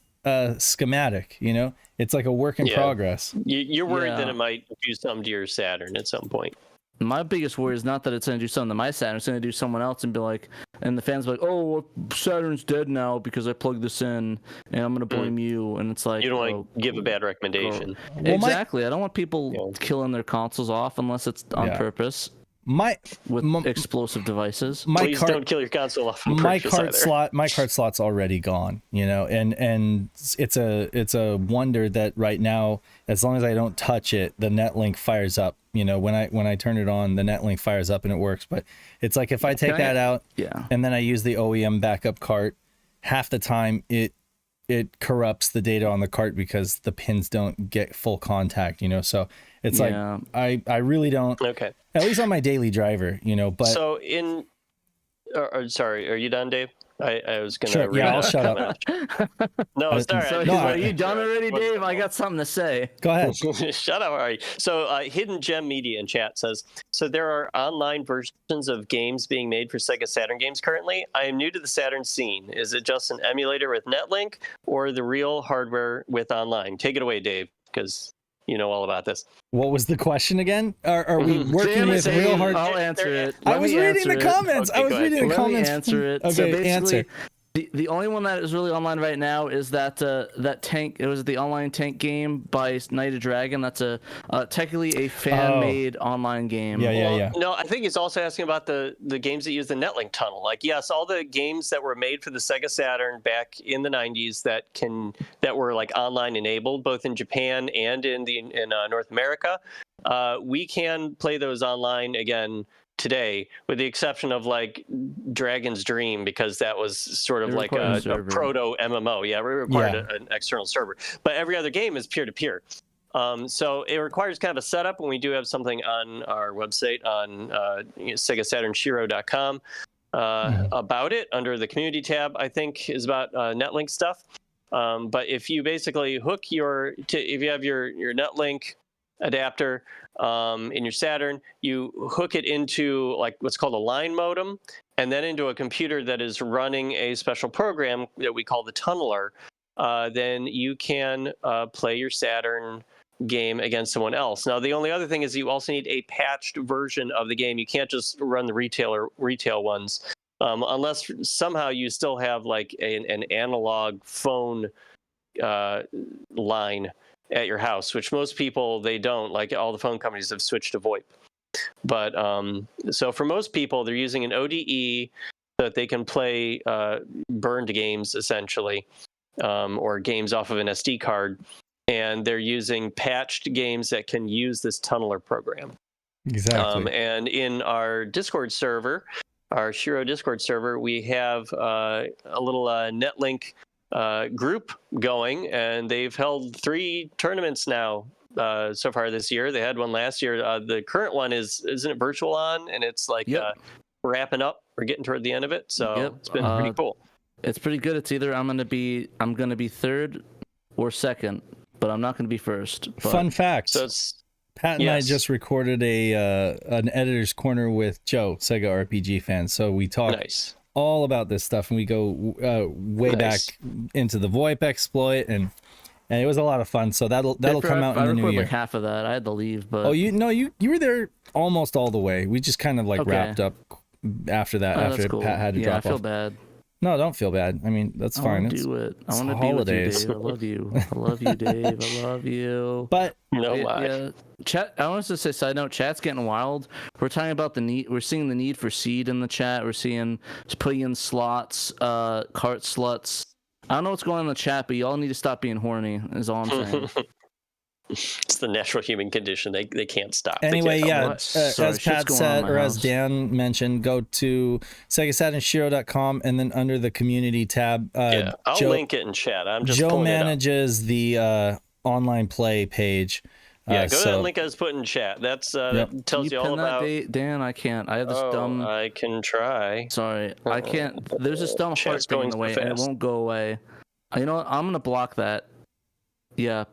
schematic. You know, it's like a work in progress. You're worried that Yeah. it might do something to your Saturn at some point. My biggest worry is not that it's going to do something to my Saturn. It's going to do someone else and be like, and the fans be like, oh, well, Saturn's dead now because I plugged this in, and I'm going to blame you. And it's like, You don't want to give a bad recommendation. Well, exactly. I don't want people killing their consoles off unless it's on purpose My with explosive devices. Please don't kill your console off on my purpose either. my cart slot's already gone, you know, and it's a wonder that right now, as long as I don't touch it, the netlink fires up. You know, when I turn it on, the netlink fires up and it works. But it's like if I take that out, and then I use the OEM backup cart, half the time it corrupts the data on the cart because the pins don't get full contact, you know. So it's like I really don't. Okay. At least on my daily driver, you know. But so sorry, are you done, Dave? I was gonna. Sure, yeah, I'll shut up. No, sorry. So No, are you done already, Dave? I got something to say. Go ahead. Shut up, Ari. So Hidden Gem Media in chat says, so there are online versions of games being made for Sega Saturn games currently. I am new to the Saturn scene. Is it just an emulator with Netlink or the real hardware with online? Take it away, Dave, because you know all about this. What was the question again? Are we working with real hard? I'll answer it. I was reading the comments. Okay, I was reading the comments. Let me answer it. Okay, So basically, answer. The only one that is really online right now is that tank. It was the online tank game by Night of Dragon. That's technically a fan-made online game. Yeah. No, I think he's also asking about the games that use the Netlink tunnel. Like, yes, all the games that were made for the Sega Saturn back in the 90s that were like online enabled, both in Japan and in North America, we can play those online again today, with the exception of like Dragon's Dream, because that was sort of like a proto MMO. Yeah, we required an external server, but every other game is peer-to-peer. So it requires kind of a setup, and we do have something on our website on SegaSaturnShiro.com about it under the community tab. I think is about Netlink stuff. But if you basically hook if you have your Netlink adapter in your Saturn, you hook it into like what's called a line modem, and then into a computer that is running a special program that we call the tunneler. Then you can play your Saturn game against someone else. Now, the only other thing is you also need a patched version of the game. You can't just run the retail ones, unless somehow you still have like an analog phone line at your house, which most people, they don't. Like, all the phone companies have switched to VoIP. But so for most people, they're using an ODE so that they can play burned games, essentially, or games off of an SD card. And they're using patched games that can use this tunneler program. Exactly. And in our Discord server, our Shiro Discord server, we have a little Netlink group going, and they've held 3 tournaments now so far this year. They had one last year. The current one isn't it virtual on, and it's like wrapping up. We're getting toward the end of it, so it's been pretty cool. It's pretty good. It's either I'm gonna be third or second, but I'm not gonna be first. But... Fun fact. So it's Pat and I just recorded an editor's corner with Joe, Sega RPG fan. So we talked all about this stuff, and we go way back into the VoIP exploit, and it was a lot of fun. So that'll come out in the new year. Like half of that. I had to leave, but you were there almost all the way. We just kind of like wrapped up after that. After cool. Pat had to drop off. I feel bad. No, don't feel bad. I mean, that's fine. I want to be with you, Dave. I love you. I love you, Dave. I love you. But chat. I want to say, side note, chat's getting wild. We're talking about the need. We're seeing the need for seed in the chat. We're seeing putting in slots, cart sluts. I don't know what's going on in the chat, but y'all need to stop being horny. Is all I'm saying. It's the natural human condition. They can't stop. Anyway, as Pat said, or as Dan mentioned, go to SegaSaturnShiro.com, and then under the community tab, I'll link it in chat. I'm just Joe manages the online play page. Yeah, go to that link I was put in chat. That's that tells you all about. Dan, I can't. I have this dumb. I can try. Sorry, I can't. There's this dumb heart thing in the way, and it won't go away. You know what? I'm gonna block that. Yeah.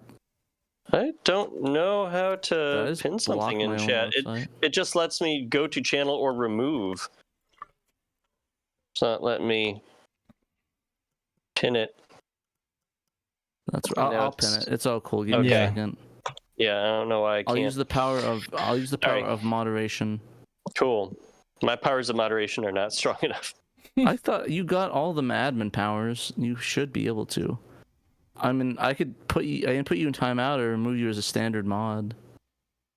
I don't know how to pin something in chat. It just lets me go to channel or remove. It's not letting me pin it. That's right. I'll pin it. It's all cool. Give me a second. Yeah, I don't know why I can't. I'll use the power of moderation. Cool. My powers of moderation are not strong enough. I thought you got all the admin powers. You should be able to. I mean, I can put you in timeout or remove you as a standard mod.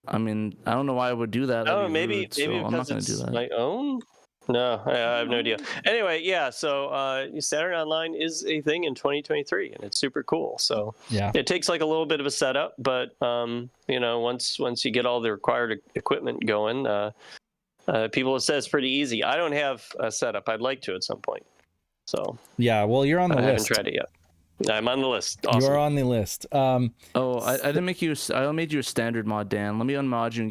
I mean, I don't know why I would do that. Oh, maybe I'm not going to do that. My own? No, I have no idea. Anyway, yeah. So Saturn Online is a thing in 2023, and it's super cool. So it takes like a little bit of a setup, but once you get all the required equipment going, people have said it's pretty easy. I don't have a setup. I'd like to at some point. So yeah, well, you're on the list. I haven't tried it yet. I'm on the list. Awesome. You're on the list. I didn't make you. I made you a standard mod, Dan. Let me unmod you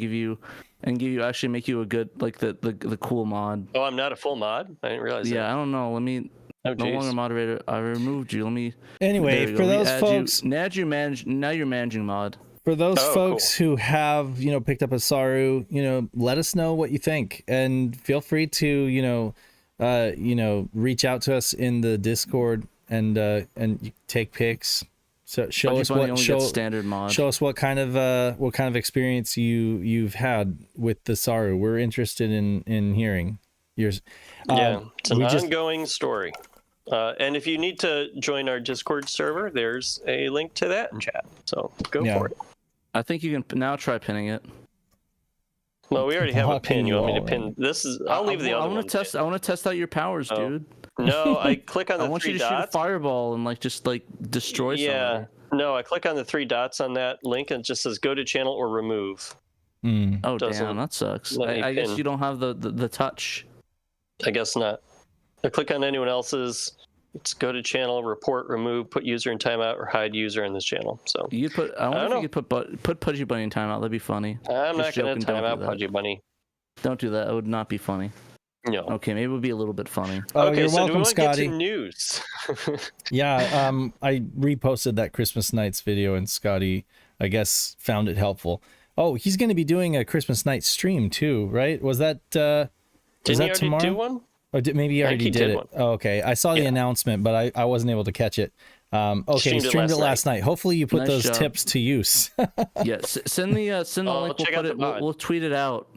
and give you actually make you a good the cool mod. Oh, I'm not a full mod. I didn't realize that. Yeah, I don't know. Let me. No longer moderator. I removed you. Let me. Anyway, for those folks, now you're managing mod. For those folks who have picked up a Saru, let us know what you think, and feel free to reach out to us in the Discord and take pics. So show us what kind of experience you've had with the Saru. We're interested in hearing yours. It's an ongoing story. And if you need to join our Discord server, there's a link to that in chat. So go for it. I think you can now try pinning it. Well, we already have a pin. You want me to pin? I'll leave the other one. I want to test out your powers, dude. No, I click on the 3 dots. I want you to shoot a fireball and destroy something. Yeah. No, I click on the 3 dots on that link and it just says go to channel or remove. Oh, damn, that sucks. I guess you don't have the touch. I guess not. I click on anyone else's. It's go to channel, report, remove, put user in timeout, or hide user in this channel. So I wonder if you could put Pudgy Bunny in timeout. That'd be funny. I'm not going to time out Pudgy Bunny. Don't do that. It would not be funny. No. Okay, maybe it would be a little bit funny. Okay, you're so welcome, do we Scotty. Get to news? Yeah, I reposted that Christmas Nights video, and Scotty, I guess, found it helpful. Oh, he's going to be doing a Christmas Night stream too, right? Was that Didn't he already tomorrow? do one? Or maybe he already did it. One. Oh, okay. I saw the announcement, but I wasn't able to catch it. Okay, he streamed it last night. Hopefully you put those tips to use. Yes, send the link. We'll tweet it out.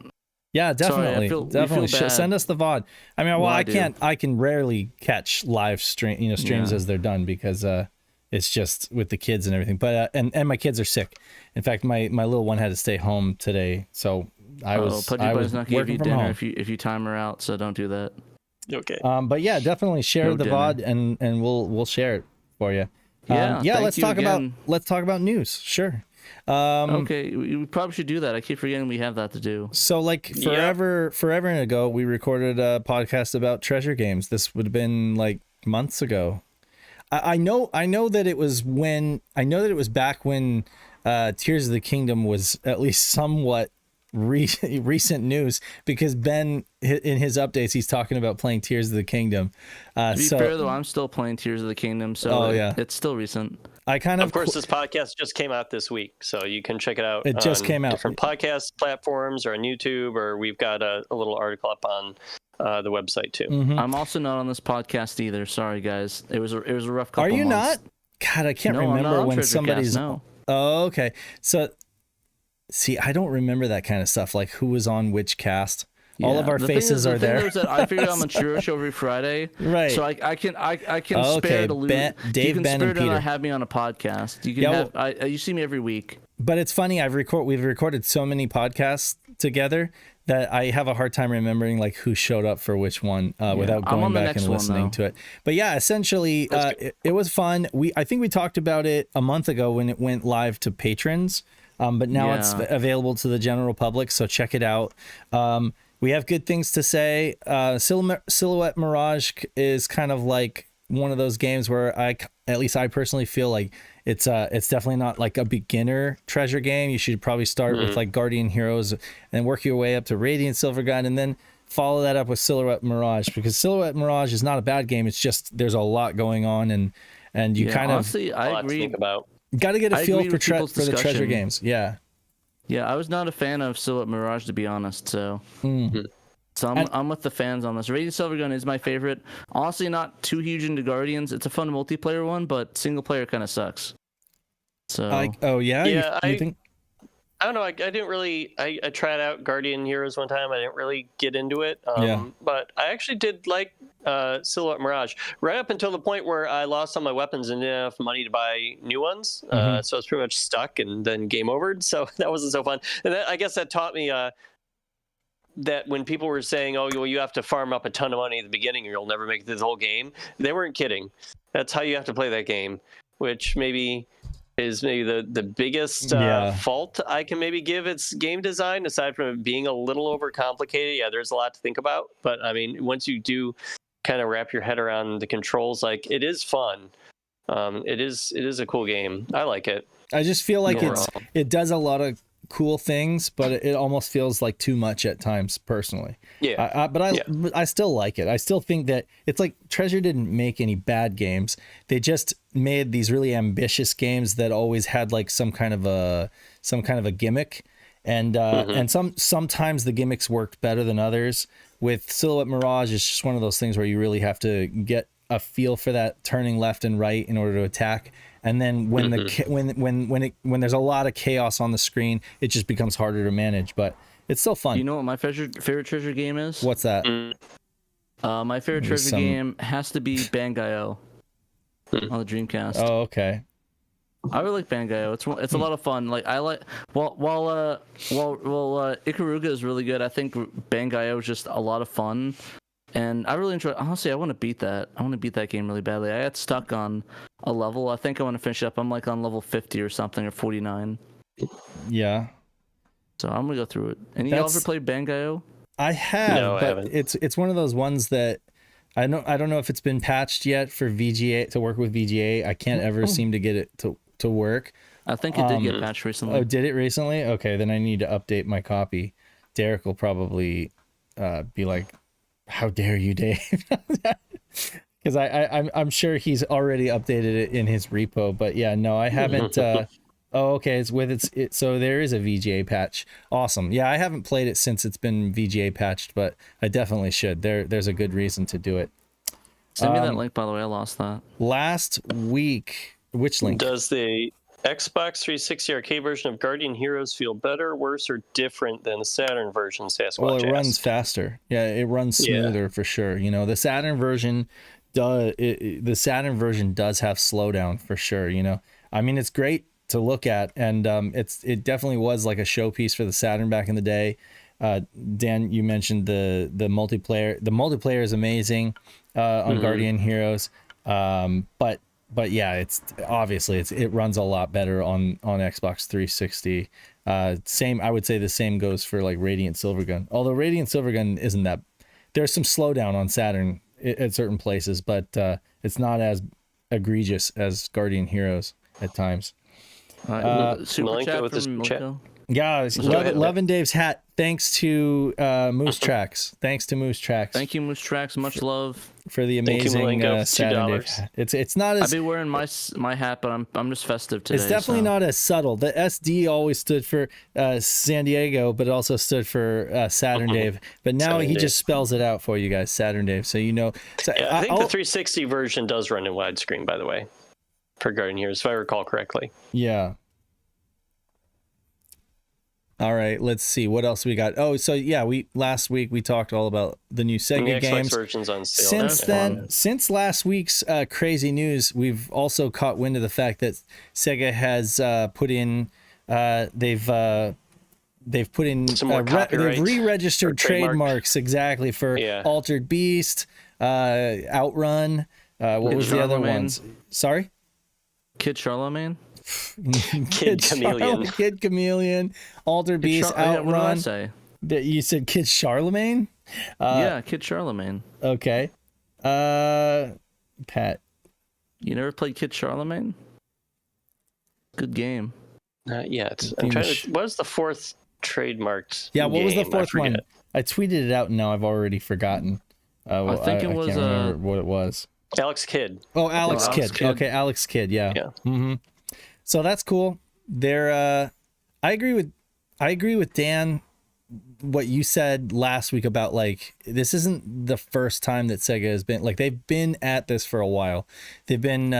Yeah, definitely. Definitely. Send us the VOD. I mean, I can rarely catch live streams as they're done because it's just with the kids and everything. But and my kids are sick. In fact, my little one had to stay home today, so I was not gonna give you dinner home. if you time her out, so don't do that. Okay. But yeah, definitely share the VOD and we'll share it for you. Yeah. Let's talk about news. Sure. Okay, we probably should do that. I keep forgetting we have that to do. So forever ago, we recorded a podcast about treasure games. This would have been like months ago. I know that it was back when Tears of the Kingdom was at least somewhat recent news, because Ben in his updates he's talking about playing Tears of the Kingdom. To be fair though, I'm still playing Tears of the Kingdom, so it's still recent. Of course, this podcast just came out this week, so you can check it out. It just came out. Different podcast platforms or on YouTube, or we've got a little article up on the website too. Mm-hmm. I'm also not on this podcast either. Sorry, guys. It was a rough couple. Are you months. not? God, I can't remember when somebody's. No. Oh, okay. So, see, I don't remember that kind of stuff. Like who was on which cast. Yeah, all of our faces are there. I figured I'm on Shiro show every Friday, right? So I can spare to lose. Dave, Ben, and Peter. Have me on a podcast. You can you see me every week. But it's funny. We've recorded so many podcasts together that I have a hard time remembering like who showed up for which one without going back and listening to it. But yeah, essentially, it was fun. I think we talked about it a month ago when it went live to patrons, but now it's available to the general public. So check it out. We have good things to say. Silhouette Mirage is kind of like one of those games where at least I personally feel like it's definitely not like a beginner treasure game. You should probably start with like Guardian Heroes and work your way up to Radiant Silvergun, and then follow that up with Silhouette Mirage, because Silhouette Mirage is not a bad game. It's just there's a lot going on, and you honestly, I agree. To think about. Got to get a feel for the treasure games. Yeah. Yeah, I was not a fan of Silhouette Mirage, to be honest. So, so I'm with the fans on this. Radiant Silvergun is my favorite. Honestly, not too huge into Guardians. It's a fun multiplayer one, but single player kind of sucks. So. You think? I don't know. I didn't really. I tried out Guardian Heroes one time. I didn't really get into it. But I actually did like Silhouette Mirage right up until the point where I lost all my weapons and didn't have enough money to buy new ones. So I was pretty much stuck and then game overed. So that wasn't so fun. And I guess that taught me that when people were saying, "Oh, well, you have to farm up a ton of money at the beginning, or you'll never make this whole game," they weren't kidding. That's how you have to play that game, which is maybe the biggest fault I can maybe give its game design, aside from it being a little overcomplicated. Yeah, there's a lot to think about, but I mean, once you do kind of wrap your head around the controls, like, it is fun. It is a cool game. I like it. I just feel like it does a lot of cool things, but it almost feels like too much at times, personally. But I still like it. I still think that it's like Treasure didn't make any bad games. They just made these really ambitious games that always had like some kind of a gimmick, and sometimes the gimmicks worked better than others. With Silhouette Mirage, it's just one of those things where you really have to get a feel for that turning left and right in order to attack. And then when when there's a lot of chaos on the screen, it just becomes harder to manage. But it's still fun. You know what my favorite treasure game is? What's that? My favorite treasure game has to be Bangai-O on the Dreamcast. Oh, okay. I really like Bangai-O. It's a lot of fun. Like, I like while Ikaruga is really good, I think Bangai-O is just a lot of fun. And I really enjoy it. Honestly, I want to beat that. I want to beat that game really badly. I got stuck on a level. I think I want to finish up. I'm like on level 50 or something, or 49. Yeah. So I'm gonna go through it. Any of y'all ever played Bangai-O? I have, no, but I haven't. It's one of those ones that I don't know if it's been patched yet for VGA to work with VGA. I can't ever seem to get it to work. I think it did get patched recently. Oh, did it recently? Okay, then I need to update my copy. Derek will probably be like, "How dare you, Dave?" Because I'm sure he's already updated it in his repo. But yeah, no, I haven't. Oh, okay, it's with it. So there is a VGA patch. Awesome. Yeah, I haven't played it since it's been VGA patched, but I definitely should. There's a good reason to do it. Send me that link, by the way. I lost that. Last week, which link? Does the Xbox 360 arcade version of Guardian Heroes feel better, worse, or different than the Saturn version? Sasquatch Well, it runs faster. Yeah, it runs smoother for sure. You know, the Saturn version does have slowdown for sure. You know, I mean, it's great to look at, and it definitely was like a showpiece for the Saturn back in the day. Dan, you mentioned the multiplayer. The multiplayer is amazing on Guardian Heroes, but yeah, it's obviously it runs a lot better on Xbox 360. Same, I would say the same goes for like Radiant Silvergun. Although Radiant Silvergun isn't that, there's some slowdown on Saturn at certain places, but it's not as egregious as Guardian Heroes at times. Super chat with this from chat. Milko. Yeah, Love and Dave's hat. Thanks to Moose Tracks. Thanks to Moose Tracks. Thank you, Moose Tracks. Much love for the amazing SaturnDave hat. It's not as. I'll be wearing my hat, but I'm just festive today. It's definitely not as subtle. The SD always stood for San Diego, but it also stood for SaturnDave. But now he just spells it out for you guys, SaturnDave. So you know. So I think the 360 version does run in widescreen, by the way, for Guardian Heroes, if I recall correctly. Yeah. All right, let's see what else we got. Oh, so yeah, last week we talked all about the new Sega games. Xbox version's on sale. Since last week's crazy news, we've also caught wind of the fact that Sega has put in they've put in they've re-registered trademarks exactly for Altered Beast, Outrun. What was the other ones? Sorry, Kid Charlemagne. Kid Chameleon. Kid Chameleon, Altered Beast, Outrun. What did I say? You said Kid Charlemagne? Yeah, Kid Charlemagne. Okay. Pat, You never played Kid Charlemagne? Good game. Not yet. I'm trying to. What was the fourth trademarked? Yeah, what was the game? fourth one? I tweeted it out, and now I've already forgotten. I think it was. I can't remember what it was. Alex Kidd. Oh, Alex Kidd. Okay, Alex Kidd. Yeah. Yeah. Mm-hmm. So that's cool. I agree with Dan. What you said last week about like this isn't the first time that Sega has been like they've been at this for a while. They've been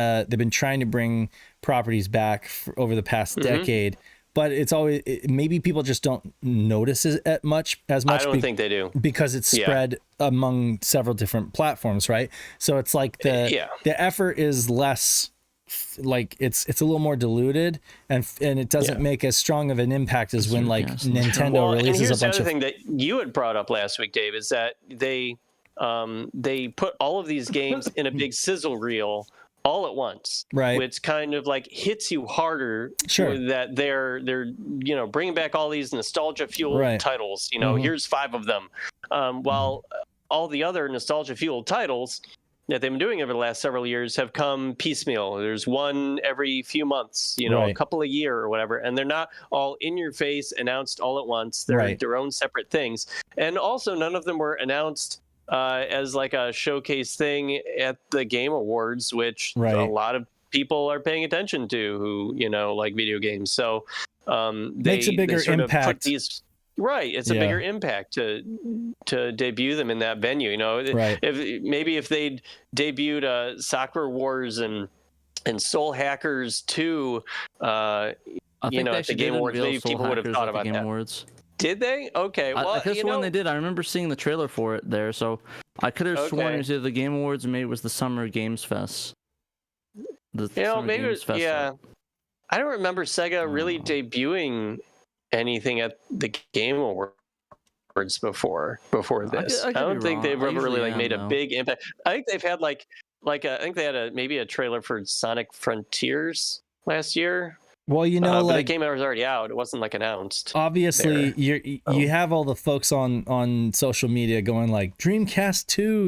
trying to bring properties back over the past decade, but it's always maybe people just don't notice it as much. I don't think they do because it's spread among several different platforms, right? So it's like the effort is less. Like it's a little more diluted and it doesn't make as strong of an impact as when like Nintendo releases a bunch the other of thing that you had brought up last week, Dave, is that they put all of these games in a big sizzle reel all at once, right? Which kind of like hits you harder. Sure. That they're bringing back all these nostalgia fueled titles. Here's 5 of them, while all the other nostalgia fueled titles that they've been doing over the last several years have come piecemeal. There's one every few months, a couple a year or whatever, and they're not all in your face announced all at once. They're their own separate things. And also none of them were announced as like a showcase thing at the Game Awards, which a lot of people are paying attention to who, like video games. So makes a bigger impact. Put these it's a bigger impact to debut them in that venue. If they'd debuted Soccer Wars and Soul Hackers 2, at the Game Awards, maybe people would have thought about that. Awards. Did they? Okay. Well, that's when they did. I remember seeing the trailer for it there, so I could have sworn it was either the Game Awards or maybe it was the Summer Games Fest. Maybe it was. Yeah. I don't remember Sega really debuting anything at the Game Awards before this. I don't think they've ever really made a big impact. I think they've had I think they had maybe a trailer for Sonic Frontiers last year. Well, but the game was already out. It wasn't announced. Obviously, you have all the folks on social media going like Dreamcast 2.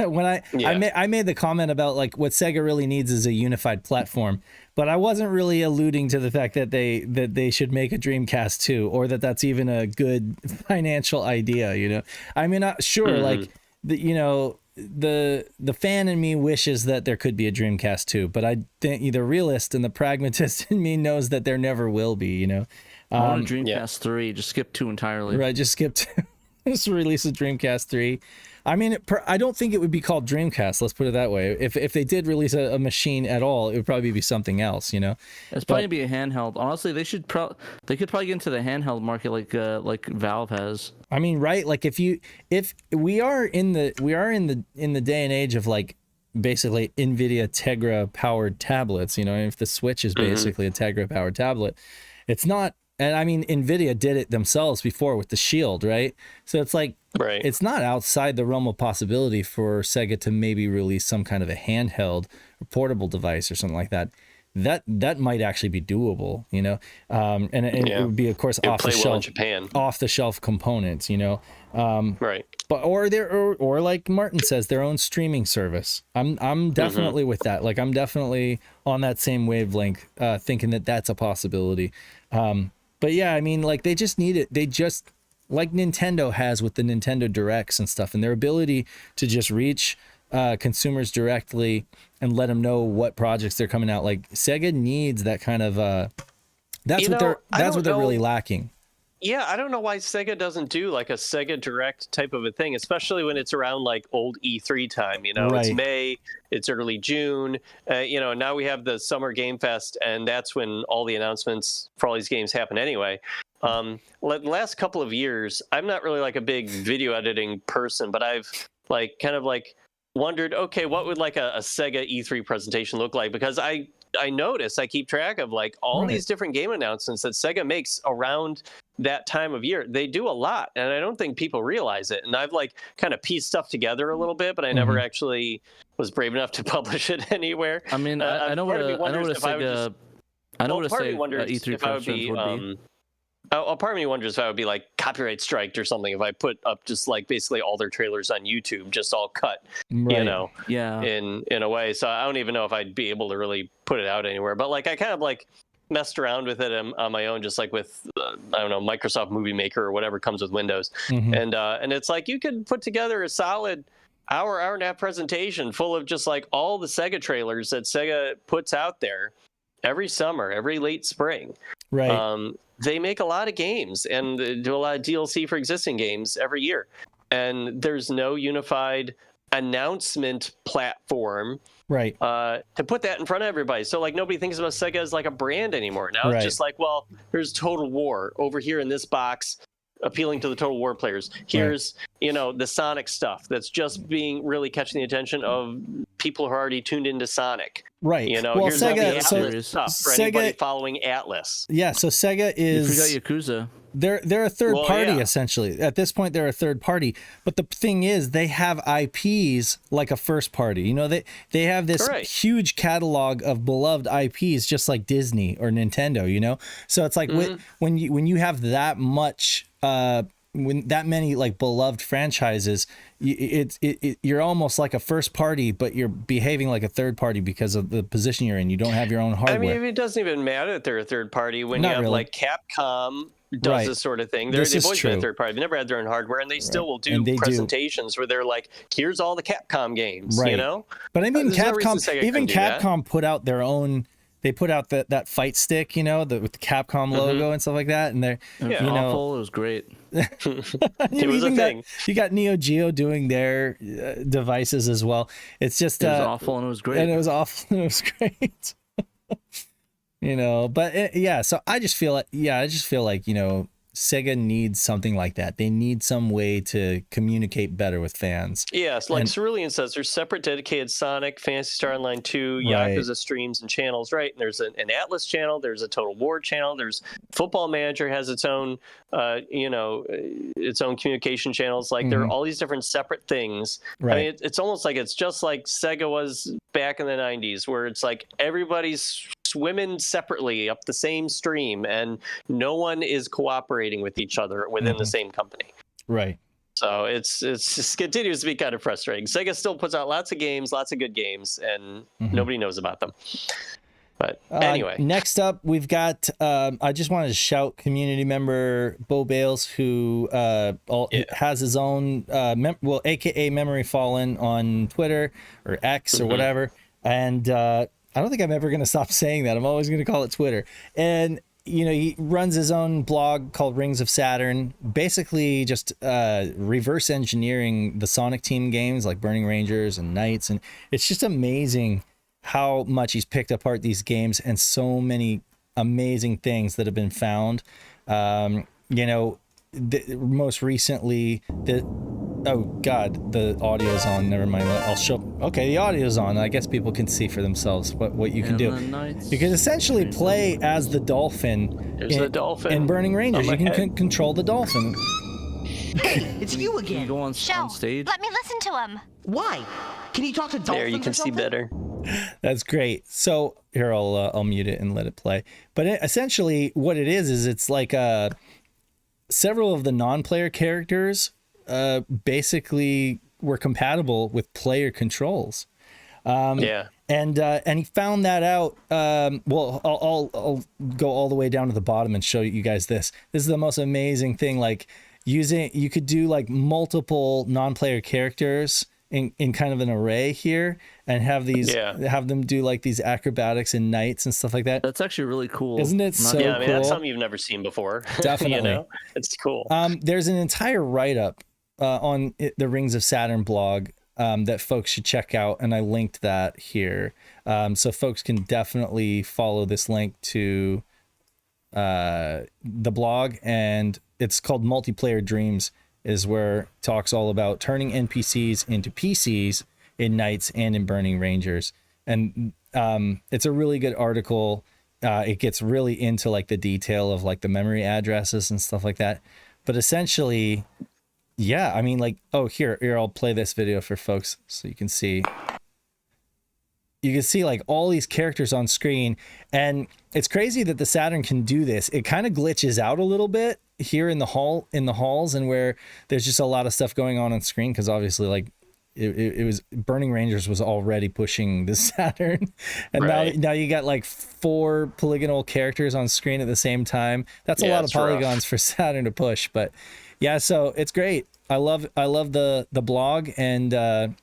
When I made the comment about like what Sega really needs is a unified platform. But I wasn't really alluding to the fact that they should make a Dreamcast 2 or that's even a good financial idea, I mean, sure, like the fan in me wishes that there could be a Dreamcast 2, but I think the realist and the pragmatist in me knows that there never will be, I want a Dreamcast 3, just skip 2 entirely. Right, just skip 2. Just release a Dreamcast 3. I mean, I don't think it would be called Dreamcast. Let's put it that way. If they did release a machine at all, it would probably be something else, It's probably be a handheld. Honestly, they could probably get into the handheld market like Valve has. I mean, right? Like if we are in the day and age of like basically NVIDIA Tegra powered tablets, if the Switch is basically a Tegra powered tablet, it's not. And I mean, NVIDIA did it themselves before with the Shield, right? So it's like, it's not outside the realm of possibility for Sega to maybe release some kind of a handheld or portable device or something like that. That might actually be doable, and it would be, of course, off the shelf components, right. But or like Martin says, their own streaming service. I'm definitely with that. Like I'm definitely on that same wavelength, thinking that that's a possibility. But yeah, I mean, like they just need it. They just like Nintendo has with the Nintendo Directs and stuff, and their ability to just reach consumers directly and let them know what projects they're coming out. Like Sega needs that kind of. That's what they're really lacking. Yeah, I don't know why Sega doesn't do like a Sega Direct type of a thing, especially when it's around like old E3 time. It's May, it's early June. Now we have the Summer Game Fest, and that's when all the announcements for all these games happen anyway. The last couple of years, I'm not really like a big video editing person, but I've wondered, okay, what would like a Sega E3 presentation look like? Because I notice, I keep track of like all these different game announcements that Sega makes around that time of year. They do a lot, and I don't think people realize it. And I've like kind of pieced stuff together a little bit, but I never actually was brave enough to publish it anywhere. I mean, I know what a Sega E3 presentation would be. A part of me wonders if I would be like copyright striked or something if I put up just like basically all their trailers on YouTube, just all cut, Right. you know, Yeah. in a way. So I don't even know if I'd be able to really put it out anywhere. But like I kind of like messed around with it on my own, just like with I don't know, Microsoft Movie Maker or whatever comes with Windows, and it's like you could put together a solid hour and a half presentation full of just like all the Sega trailers that Sega puts out there every summer, every late spring. Right. They make a lot of games and do a lot of DLC for existing games every year. And there's no unified announcement platform Right. to put that in front of everybody. So like nobody thinks about Sega as like a brand anymore. Now it's just like, well, here's Total War over here in this box, appealing to the Total War players. Here's, you know, the Sonic stuff that's just being really catching the attention of people who are already tuned into Sonic. Right. You know, well, here's all the Sega, Atlas stuff for anybody following Atlas. Yeah, so Sega is... You forgot Yakuza. They're a third party, essentially. At this point, they're a third party. But the thing is, they have IPs like a first party. You know, they have this huge catalog of beloved IPs, just like Disney or Nintendo, you know? So it's like when you have that much... when that many like beloved franchises, you're almost like a first party, but you're behaving like a third party because of the position you're in. You don't have your own hardware. I mean, it doesn't even matter that they're a third party when Not you have really. like Capcom does this sort of thing. They've always been a third party. They've never had their own hardware, and they still will do presentations where they're like, "Here's all the Capcom games," you know. But I mean, Capcom Capcom put out their own. They put out that fight stick, you know, with the Capcom logo and stuff like that, and they're you know, awful. It was great. It was a thing. You got Neo Geo doing their devices as well. It's just it was awful and it was great. And it was awful and it was great. You know, but so I just feel like you know, Sega needs something like that. They need some way to communicate better with fans. Yes, like Cerulean says, there's separate dedicated Sonic, Phantasy Star Online 2, Yakuza streams and channels, right? And there's an Atlas channel, there's a Total War channel, there's Football Manager has its own, its own communication channels. Like there are all these different separate things. Right. I mean, it's almost like it's just like Sega was back in the 90s, where it's like everybody's swimming separately up the same stream and no one is cooperating with each other within the same company. Right. So it's just continues to be kind of frustrating. Sega still puts out lots of games, lots of good games, and nobody knows about them. But anyway, next up we've got I just wanted to shout community member Bo Bales, who has his own aka Memory Fallen on Twitter or X or whatever, and I don't think I'm ever going to stop saying that. I'm always going to call it Twitter. And, you know, he runs his own blog called Rings of Saturn, basically just reverse engineering the Sonic Team games like Burning Rangers and Knights. And it's just amazing how much he's picked apart these games and so many amazing things that have been found. You know, most recently, oh God, the audio's on. Never mind. I'll show. Okay, the audio's on. I guess people can see for themselves what you can do. You can essentially play as the dolphin. There's a dolphin in Burning Rangers. You can control the dolphin. Hey, it's you again. You go on stage. Let me listen to him. Why? Can you talk to dolphins? There, you can see better. That's great. So here, I'll mute it and let it play. But essentially, what it is it's like several of the non-player characters basically were compatible with player controls. And he found that out. Well, I'll go all the way down to the bottom and show you guys this. This is the most amazing thing. Like you could do like multiple non-player characters in kind of an array here, and have them do like these acrobatics and knights and stuff like that. That's actually really cool, isn't it? So I mean, cool. That's something you've never seen before. Definitely. You know? It's cool. There's an entire write-up on the Rings of Saturn blog that folks should check out, and I linked that here, so folks can definitely follow this link to the blog, and it's called Multiplayer Dreams, is where it talks all about turning NPCs into PCs in Knights and in Burning Rangers. And it's a really good article. It gets really into like the detail of like the memory addresses and stuff like that. But essentially, yeah, I mean, like, oh, here, I'll play this video for folks so you can see. you can see like all these characters on screen, and it's crazy that the Saturn can do this. It kind of glitches out a little bit here in the halls, and where there's just a lot of stuff going on screen, because obviously like it was Burning Rangers was already pushing the Saturn, and now you got like 4 polygonal characters on screen at the same time. That's a lot of polygons for Saturn to push, but yeah, so it's great. I love the blog and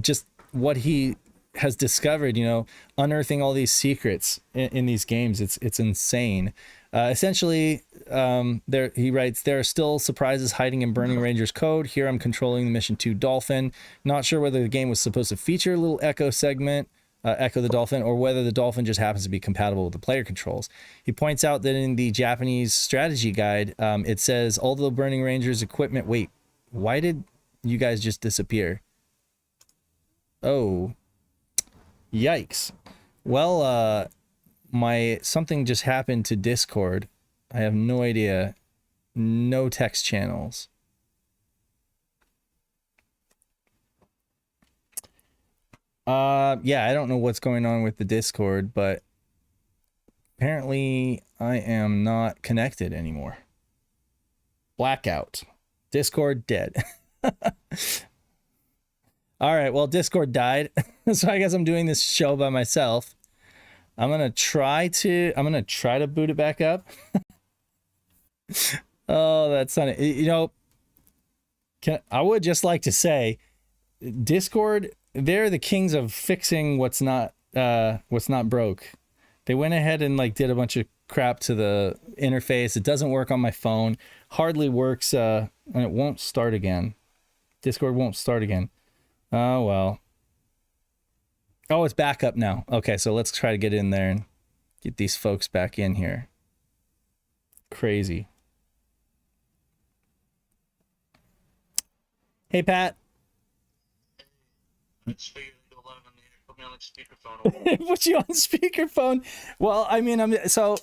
just what he has discovered, you know, unearthing all these secrets in these games. It's insane. Essentially, he writes, there are still surprises hiding in Burning Rangers code. Here I'm controlling the Mission 2 Dolphin. Not sure whether the game was supposed to feature a little Echo segment, Echo the Dolphin, or whether the Dolphin just happens to be compatible with the player controls. He points out that in the Japanese strategy guide, it says, all the Burning Rangers equipment... Wait, why did you guys just disappear? Oh... Yikes. Well, something just happened to Discord. I have no idea. No text channels. Yeah, I don't know what's going on with the Discord, but apparently I am not connected anymore. Blackout. Discord dead. All right, well, Discord died, so I guess I'm doing this show by myself. I'm gonna try to boot it back up. Oh, that's not it. You know, I would just like to say, Discord, they're the kings of fixing what's not broke. They went ahead and like did a bunch of crap to the interface. It doesn't work on my phone. Hardly works, and it won't start again. Discord won't start again. Oh, well. Oh, it's back up now. Okay, so let's try to get in there and get these folks back in here. Crazy. Hey, Pat. Put me on speakerphone. Put you on speakerphone. Well, I mean, so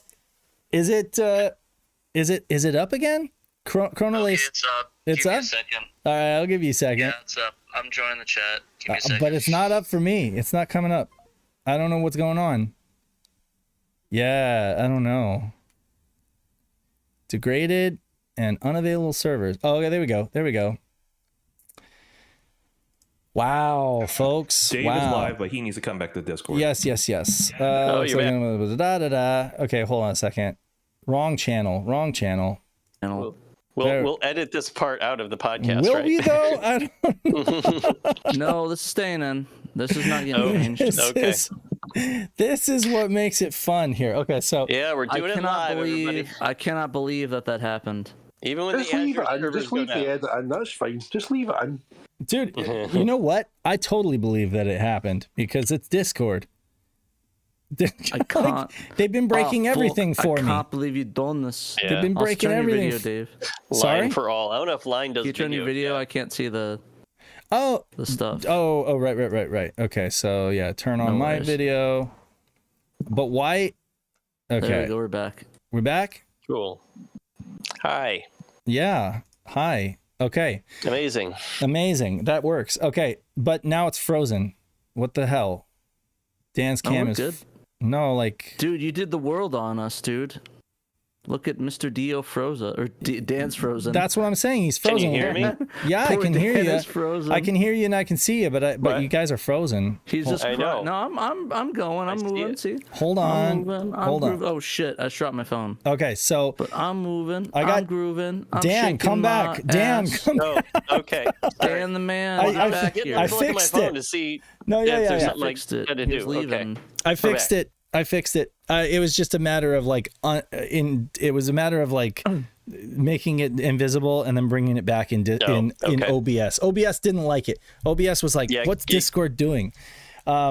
is it up again? Chronolace. Okay, it's up. It's Give me up? a second. All right, I'll give you a second. Yeah, it's up. I'm joining the chat. Give me a second. But it's not up for me. It's not coming up. I don't know what's going on. Yeah, I don't know. Degraded and unavailable servers. Oh, okay, there we go. There we go. Wow, folks. Dave wow. is live, but he needs to come back to Discord. Yes. Oh, you're back. Okay, hold on a second. Wrong channel. We'll edit this part out of the podcast. Will right? we though? I don't... No, this is staying in. This is not getting changed. This is what makes it fun here. Okay, so Yeah, we're doing it live, everybody. I cannot believe that happened. Even when Just the leave it Azure in. servers Just go leave the down. edit in. That's fine. Just leave it in. dude, you know what? I totally believe that it happened because it's Discord. I can't. They've been breaking everything for me. I can't believe you've done this. Yeah. They've been I'll breaking turn your everything. video, Dave. Sorry? Line for all. I don't know if Line does You turn your video. Yeah. I can't see the Oh, stuff. oh, right. Okay, so yeah, turn on No my worries. video. But why? Okay, There we go. We're back. we're back. Cool. Hi. Yeah. Hi. Okay. Amazing. That works. Okay, but now it's frozen. What the hell? Dan's cam we're is good. no, like Dude, you did the world on us, dude. Look at Mr. Dio Froza, or Dan's frozen. that's what I'm saying. He's Can frozen. you hear me? Yeah, I Poor can hear Dan you. is frozen. I can hear you and I can see you, but What? you guys are frozen. He's just. I know. No, I'm going. I'm see moving. it. See. Hold I'm on. moving. Hold on. Oh shit! I dropped my phone. Okay, so But I'm moving. I got- I'm grooving. I'm Dan, shaking come my back. Dan, ass. come Oh, okay. Dan the man. I- get I back Get, here. I let's look at my fixed phone it. to see No, if there's yeah. something like Fixed it. to He's do. leaving. Okay. I fixed it. It was just a matter of like it was a matter of like making it invisible and then bringing it back in in okay. OBS. OBS didn't like it. OBS was like, Yeah, "What's Discord doing?"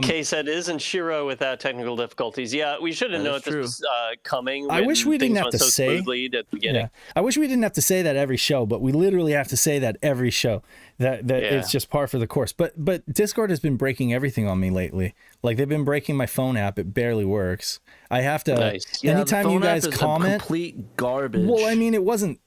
Kay said, "Isn't Shiro without technical difficulties?" Yeah, we should have That known is this true. was coming. I wish we didn't things have went to so say- smoothly at the beginning. Yeah, I wish we didn't have to say that every show, but we literally have to say that every show. That Yeah. it's just par for the course. But Discord has been breaking everything on me lately. Like they've been breaking my phone app. It barely works. I have to. Nice. Yeah, the Anytime phone you app guys is comment, complete garbage. well, I mean, it wasn't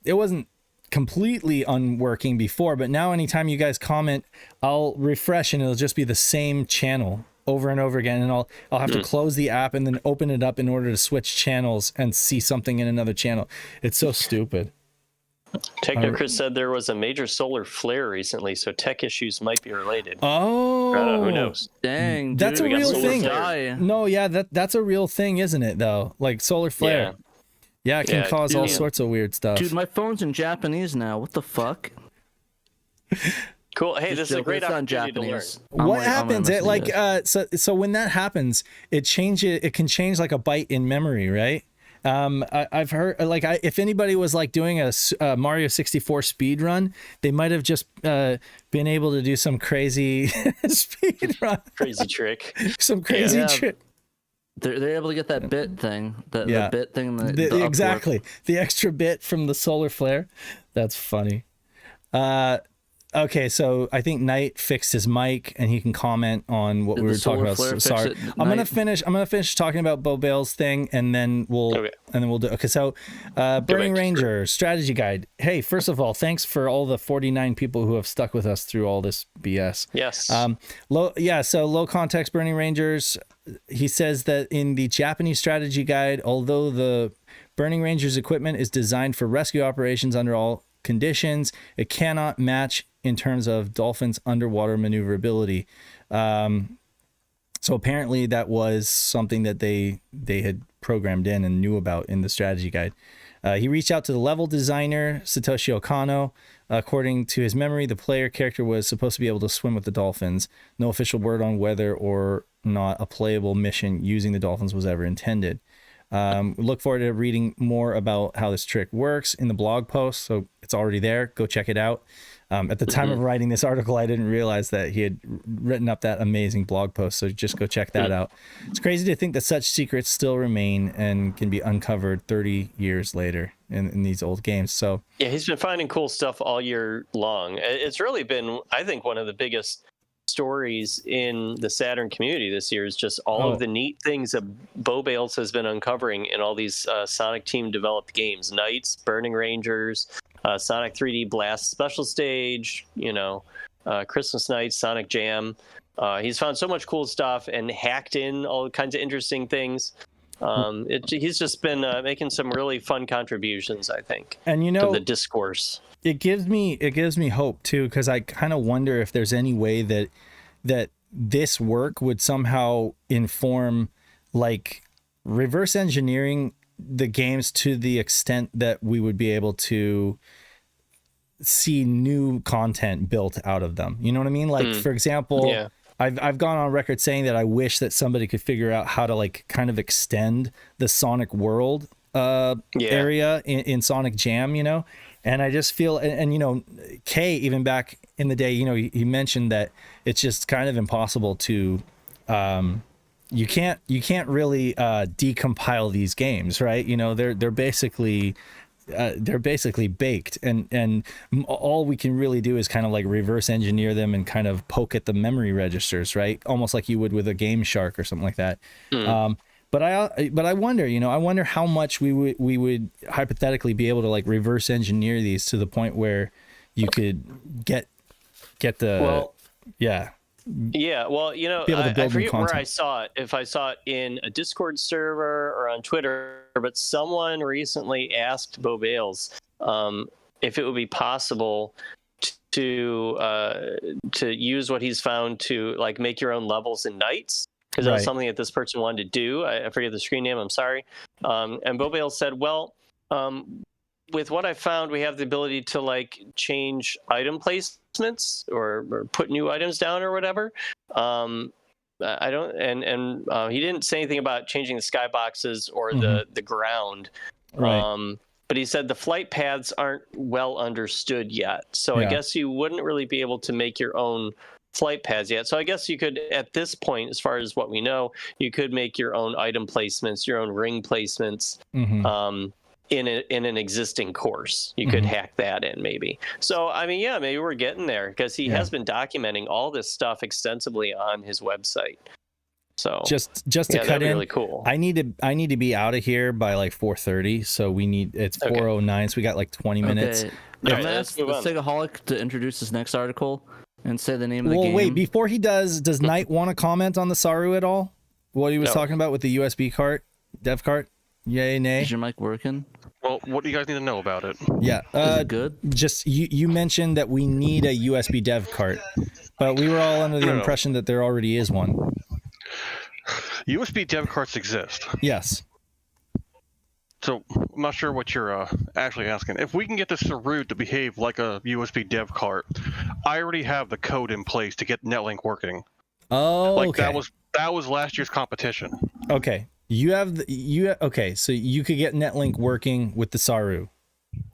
completely unworking before, but now anytime you guys comment, I'll refresh and it'll just be the same channel over and over again, and I'll have to close the app and then open it up in order to switch channels and see something in another channel. It's so stupid. Techno Chris said there was a major solar flare recently, so tech issues might be related. Oh, who knows? Dang, that's dude, a real solar thing. flare. No, yeah, that's a real thing, isn't it? Though, like solar flare. Yeah, it can cause all sorts of weird stuff. Dude, my phone's in Japanese now. What the fuck? Cool. Hey, this is a great opportunity to learn. What happens? It like so when that happens, it can change like a byte in memory, right? I've heard like if anybody was like doing a Mario 64 speed run, they might have just been able to do some crazy speed run, crazy trick, some crazy trick. They're able to get that bit thing, the bit thing, exactly the extra bit from the solar flare. That's funny. Okay, so I think Knight fixed his mic, and he can comment on what we were talking about. Sorry, I'm gonna finish talking about Bo Bale's thing, and then we'll do. Okay, so Burning Ranger strategy guide. Hey, first of all, thanks for all the 49 people who have stuck with us through all this BS. Yes. So low context Burning Rangers. He says that in the Japanese strategy guide, although the Burning Rangers equipment is designed for rescue operations under all conditions, it cannot match in terms of dolphins' underwater maneuverability. So apparently that was something that they had programmed in and knew about in the strategy guide. He reached out to the level designer, Satoshi Okano. According to his memory, the player character was supposed to be able to swim with the dolphins. No official word on whether or not a playable mission using the dolphins was ever intended. Look forward to reading more about how this trick works in the blog post. So it's already there. Go check it out. At the time of writing this article, I didn't realize that he had written up that amazing blog post. So just go check that out. It's crazy to think that such secrets still remain and can be uncovered 30 years later in these old games. So yeah, he's been finding cool stuff all year long. It's really been, I think, one of the biggest stories in the Saturn community this year is just all of the neat things that Bo Bales has been uncovering in all these Sonic team developed games. Knights, Burning Rangers, Sonic 3D Blast Special Stage, Christmas Nights, Sonic Jam. He's found so much cool stuff and hacked in all kinds of interesting things. He's just been making some really fun contributions, I think, and to the discourse. It gives me hope too, because I kind of wonder if there's any way that this work would somehow inform, like, reverse engineering the games to the extent that we would be able to see new content built out of them. You know what I mean? Like, for example, I've gone on record saying that I wish that somebody could figure out how to, like, kind of extend the Sonic World area in Sonic Jam, and I just feel, and Kay, even back in the day, he mentioned that it's just kind of impossible to, you can't really decompile these games, right? They're basically baked, and all we can really do is kind of like reverse engineer them and kind of poke at the memory registers, right? Almost like you would with a Game Shark or something like that. But I wonder, I wonder how much we would hypothetically be able to, like, reverse engineer these to the point where you could get the I forget where I saw it, if I saw it in a Discord server or on Twitter, but someone recently asked Bo Bales if it would be possible to use what he's found to, like, make your own levels in Knights. Because that was something that this person wanted to do. I forget the screen name, I'm sorry. And Bo Bales said, well, with what I found, we have the ability to, like, change item placements or put new items down or whatever. I don't, and he didn't say anything about changing the skyboxes or the ground. Right. But he said the flight paths aren't well understood yet. So I guess you wouldn't really be able to make your own flight paths yet. So I guess you could, at this point, as far as what we know, you could make your own item placements, your own ring placements in an existing course. You could hack that in, maybe. So, I mean, yeah, maybe we're getting there, because he has been documenting all this stuff extensively on his website. So just to cut in, really cool. I need to be out of here by like 4:30. So it's 4:09. So we got like 20 minutes. I'm gonna ask the Segaholic to introduce his next article. And say the name of the Well, game. wait, before he does Knight want to comment on the Saru at all? What he was talking about with the USB cart, dev cart? Yay, nay? Is your mic working? Well, what do you guys need to know about it? Yeah. Is it good? Just you mentioned that we need a USB dev cart, but we were all under the impression that there already is one. USB dev carts exist. Yes. So I'm not sure what you're actually asking. If we can get this Saru to behave like a USB dev cart, I already have the code in place to get Netlink working. Oh, like okay. that was last year's competition. Okay. You have okay, so you could get Netlink working with the Saru,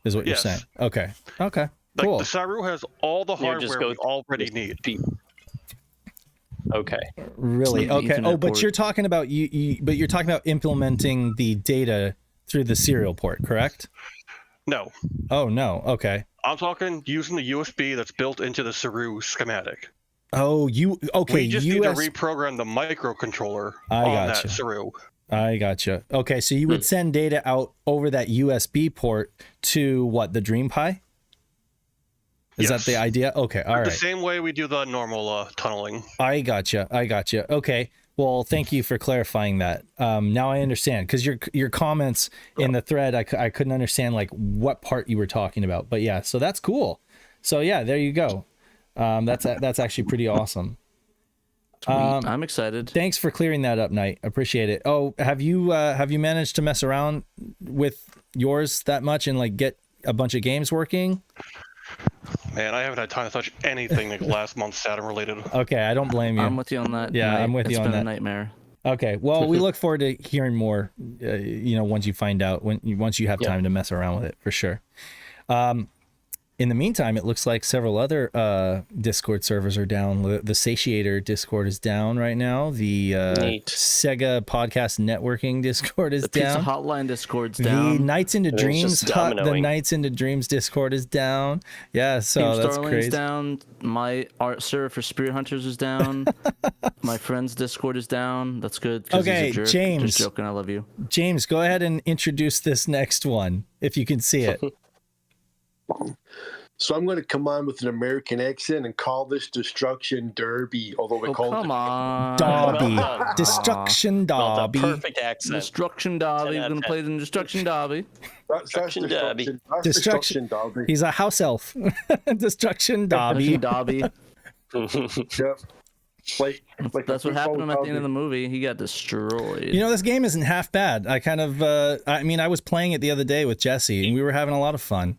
is what you're saying. Okay. Okay. Like Cool. the Saru has all the Yeah, just hardware go we already need. Okay. Really? Some Okay. Ethernet Oh, but port. you're talking about but you're talking about implementing the data through the serial port, correct? No, Oh no. Okay. I'm talking using the USB that's built into the Saru schematic. Oh, okay. We just need to reprogram the microcontroller on gotcha. that Saru. I gotcha. Okay, so you would send data out over that USB port to what, the DreamPi? Is that the idea? Okay, all right. The same way we do the normal tunneling. I gotcha. Okay. Well, thank you for clarifying that. Now I understand, because your comments in the thread, I couldn't understand like what part you were talking about. But yeah, so that's cool. So yeah, there you go. That's actually pretty awesome. I'm excited. Thanks for clearing that up, Knight. Appreciate it. Oh, have you managed to mess around with yours that much and like get a bunch of games working? Man, I haven't had time to touch anything like last month Saturn related. Okay, I don't blame you. I'm with you on that. Yeah, Knight. I'm with you on It's been that. a nightmare. Okay, well, we look forward to hearing more. Once you find out, once you have time to mess around with it, for sure. In the meantime, it looks like several other Discord servers are down. The Satiator Discord is down right now. The Sega Podcast Networking Discord is The down. Pizza Hotline Discord's down. The Nights into Dreams, the dominoing. Nights into Dreams Discord is down. Yeah, so Team that's Starling's crazy. down. My art server for Spirit Hunters is down. My friend's Discord is down. That's good. 'Cause he's a Okay, jerk. James. Just joking. I love you. James, go ahead and introduce this next one if you can see it. So I'm going to come on with an American accent and call this Destruction Derby, although we call Come it on. Derby, Well done. Destruction Well done. Derby. Perfect accent. Destruction Derby. 10 We're out of going to 10. play the Destruction Derby. That's Destruction Derby. That's Destruction- Destruction Derby. He's a house elf. Destruction Derby. Derby. Yeah. Like That's a what happened to him at the end of football the movie. He got destroyed. You know, this game isn't half bad. I kind of, I was playing it the other day with Jesse, and we were having a lot of fun.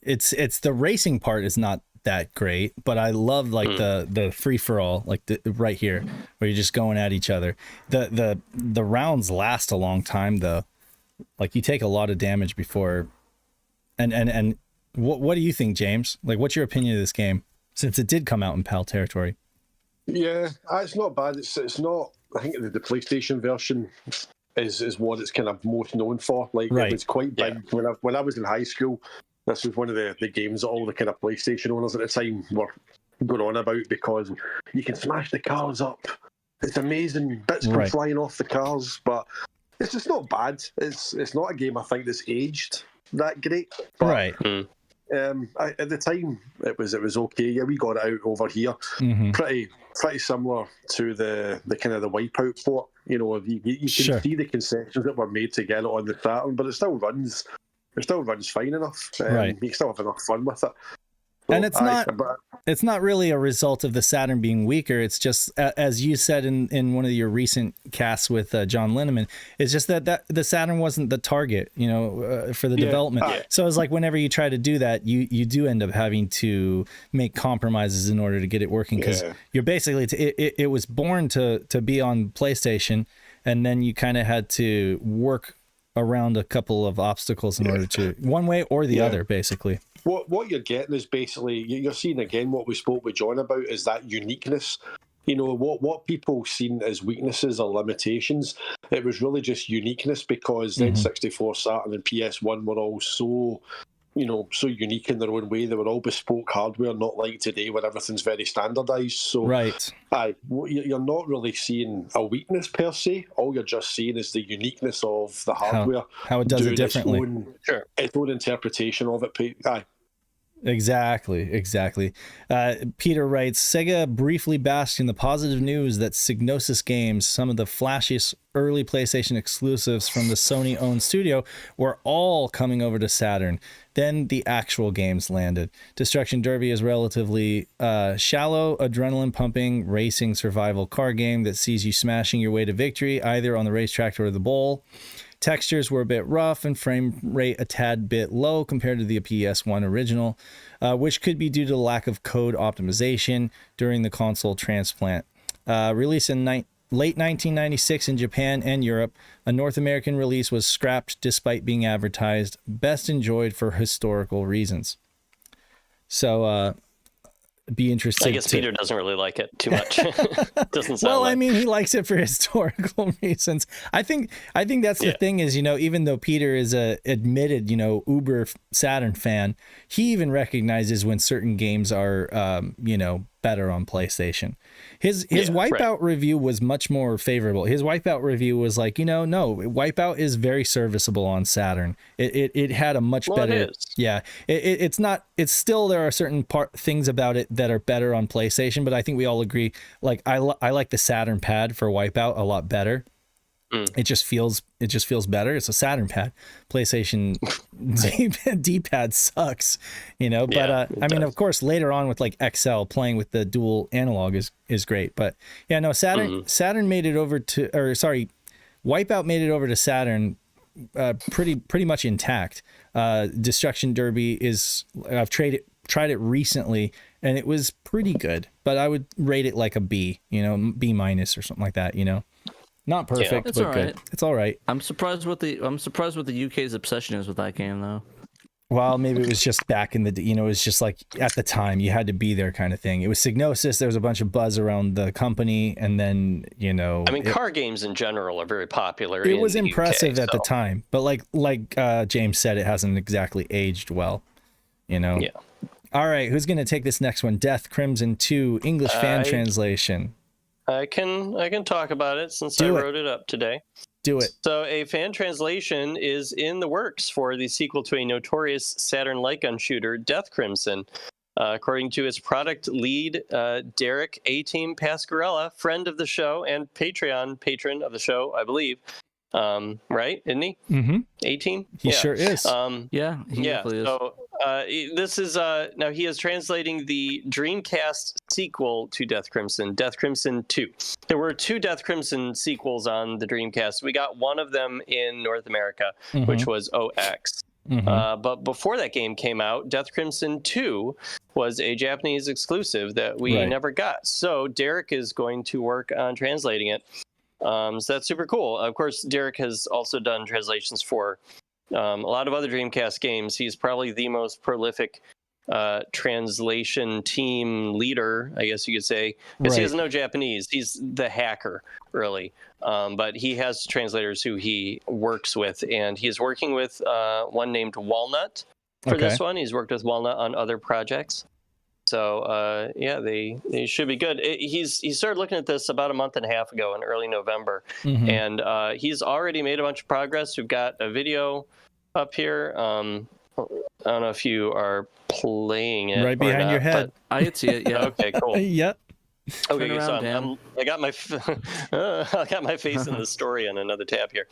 It's the racing part is not that great, but I love like the free for all, like right here where you're just going at each other. The rounds last a long time though. Like you take a lot of damage before. And what do you think, James? Like, what's your opinion of this game since it did come out in PAL territory? Yeah, it's not bad. It's not. I think the PlayStation version is what it's kind of most known for. Like Right. it was quite big when I was in high school. This was one of the games that all the kind of PlayStation owners at the time were going on about because you can smash the cars up. It's amazing. Bits come Right. flying off the cars, but it's just not bad. It's not a game I think that's aged that great. But, Right. at the time, it was okay. Yeah, we got it out over here. Mm-hmm. Pretty similar to the kind of the Wipeout port. You know, you can Sure. see the concessions that were made to get it on the Saturn, but it still runs. It still runs fine enough. Right. You can still have enough fun with it. And it's but it's not really a result of the Saturn being weaker. It's just, as you said in one of your recent casts with John Linneman, it's just that the Saturn wasn't the target, for the development. So it's like whenever you try to do that, you do end up having to make compromises in order to get it working because you're basically, it was born to be on PlayStation, and then you kind of had to work around a couple of obstacles in order to, one way or the other, basically. What you're getting is basically you're seeing again what we spoke with John about is that uniqueness. You know what people seen as weaknesses or limitations. It was really just uniqueness because N64, Saturn, and PS1 were all so unique in their own way. They were all bespoke hardware, not like today where everything's very standardized. So Right. You're not really seeing a weakness per se. All you're just seeing is the uniqueness of the hardware. How it does it doing differently. Its own interpretation of it. Exactly. Peter writes, Sega briefly basked in the positive news that Psygnosis games, some of the flashiest early PlayStation exclusives from the Sony-owned studio, were all coming over to Saturn. Then the actual games landed. Destruction Derby is relatively shallow, adrenaline-pumping, racing survival car game that sees you smashing your way to victory, either on the racetrack or the bowl. Textures were a bit rough and frame rate a tad bit low compared to the PS1 original, which could be due to the lack of code optimization during the console transplant. Released in late 1996 in Japan and Europe, a North American release was scrapped despite being advertised, best enjoyed for historical reasons. So, be interested. I guess Peter doesn't really like it too much. Doesn't sound well, like... I mean, he likes it for historical reasons. I think that's the thing is, even though Peter is a admitted, uber Saturn fan, he even recognizes when certain games are, better on PlayStation. His Wipeout review was much more favorable. His Wipeout review was like, no, Wipeout is very serviceable on Saturn. It had a much better. It is. Yeah, it's not. It's still, there are certain things about it that are better on PlayStation, but I think we all agree. Like I like the Saturn pad for Wipeout a lot better. It just feels better. It's a Saturn pad. PlayStation D-pad sucks, but I mean, of course, later on with like XL, playing with the dual analog is great. But yeah, no, Saturn made it over to, Wipeout made it over to Saturn pretty much intact. Destruction Derby I've tried it recently and it was pretty good, but I would rate it like a B, B- or something like that, Not perfect, It's but all good. right. It's all right. I'm surprised what the UK's obsession is with that game, though. Well, maybe it was just back in the, it was just like at the time you had to be there kind of thing. It was Psygnosis. There was a bunch of buzz around the company, and then I mean, car games in general are very popular. It was impressive at the time, but like James said, it hasn't exactly aged well. Yeah. All right, who's gonna take this next one? Death Crimson 2 English fan translation. I can talk about it since I wrote it up today. Do it. So a fan translation is in the works for the sequel to a notorious Saturn light gun shooter, Death Crimson. According to its product lead, Derek A-Team Pasquarella, friend of the show and Patreon patron of the show, I believe. Right? Isn't he? Mm-hmm. A-Team? He sure is. Yeah, he definitely is. So this is now he is translating the Dreamcast sequel to Death Crimson 2. There were 2 Death Crimson sequels on the Dreamcast. We got one of them in North America, which was OX. But before that game came out, Death Crimson 2 was a Japanese exclusive that we never got. So Derek is going to work on translating it. So that's super cool. Of course, Derek has also done translations for a lot of other Dreamcast games. He's probably the most prolific translation team leader, I guess you could say, because he doesn't know Japanese. He's the hacker, really. But he has translators who he works with, and he's working with one named Walnut for this one. He's worked with Walnut on other projects. So they should be good. He started looking at this about a month and a half ago in early November, and he's already made a bunch of progress. We've got a video up here. I don't know if you are playing it right behind your head. I could see it. Yeah. Okay. Cool. Yep. Okay. Turn around, So I got my I got my face in the story on another tab here.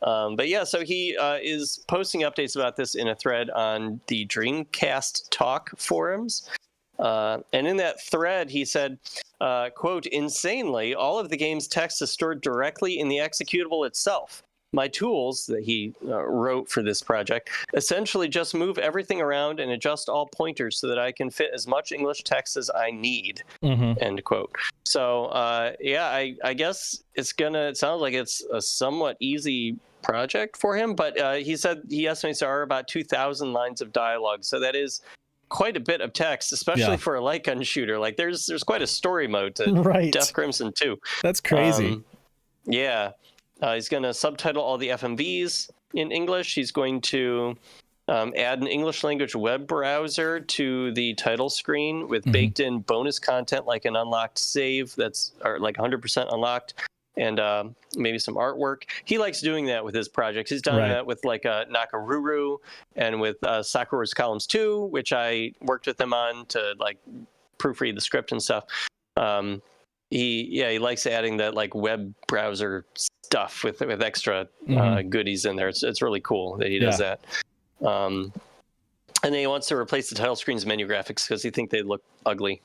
But yeah, so he is posting updates about this in a thread on the Dreamcast Talk forums. And in that thread, he said, quote, insanely, all of the game's text is stored directly in the executable itself. My tools that he wrote for this project essentially just move everything around and adjust all pointers so that I can fit as much English text as I need, end quote. So, I guess it sounds like it's a somewhat easy project for him, but he said he estimates there are about 2,000 lines of dialogue. So that is quite a bit of text, especially for a light gun shooter. Like there's quite a story mode to Death Crimson 2. That's crazy. He's going to subtitle all the FMVs in English. He's going to add an English language web browser to the title screen with baked in bonus content like an unlocked save that's like 100% unlocked. and maybe some artwork. He likes doing that with his projects. He's done that with like Nakaruru and with Sakura's Columns 2, which I worked with him on to like proofread the script and stuff. He likes adding that like web browser stuff with extra goodies in there. It's really cool that he does that. And then he wants to replace the title screen's menu graphics because he thinks they look ugly.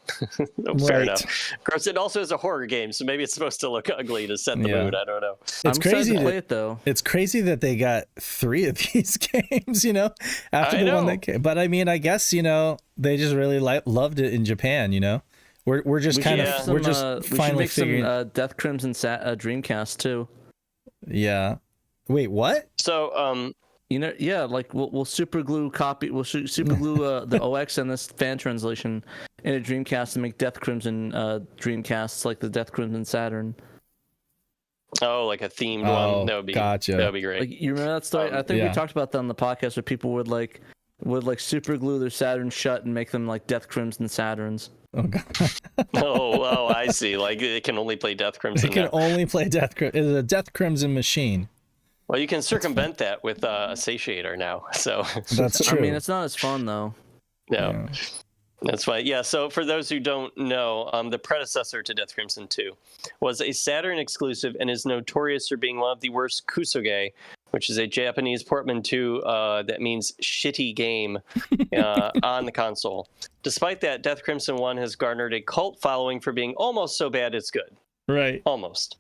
Fair enough. Of course, it also is a horror game, so maybe it's supposed to look ugly to set the mood. I don't know. It's crazy to play it, though. It's crazy that they got 3 of these games, you know, after one that came. But I mean, I guess, you know, they just really loved it in Japan, you know. We're just we're just finally figuring. Some Death Crimson Dreamcast too. Yeah. Wait, what? So you know, yeah, like we'll super glue the OX and this fan translation in a Dreamcast and make Death Crimson Dreamcasts like the Death Crimson Saturn. Oh, like a themed one. That would be gotcha. That would be great. Like, you remember that story? I think we talked about that on the podcast where people would super glue their Saturn shut and make them like Death Crimson Saturns. Oh God. oh, I see. Like it can only play Death Crimson. It can only play Death Crimson. It's a Death Crimson machine. Well, you can circumvent that with a satiator now. So that's true. I mean, it's not as fun though. No, that's fine. Yeah. So for those who don't know, the predecessor to Death Crimson 2 was a Saturn exclusive and is notorious for being one of the worst kusoge, which is a Japanese portmanteau that means shitty game on the console. Despite that, Death Crimson 1 has garnered a cult following for being almost so bad it's good. Right. Almost.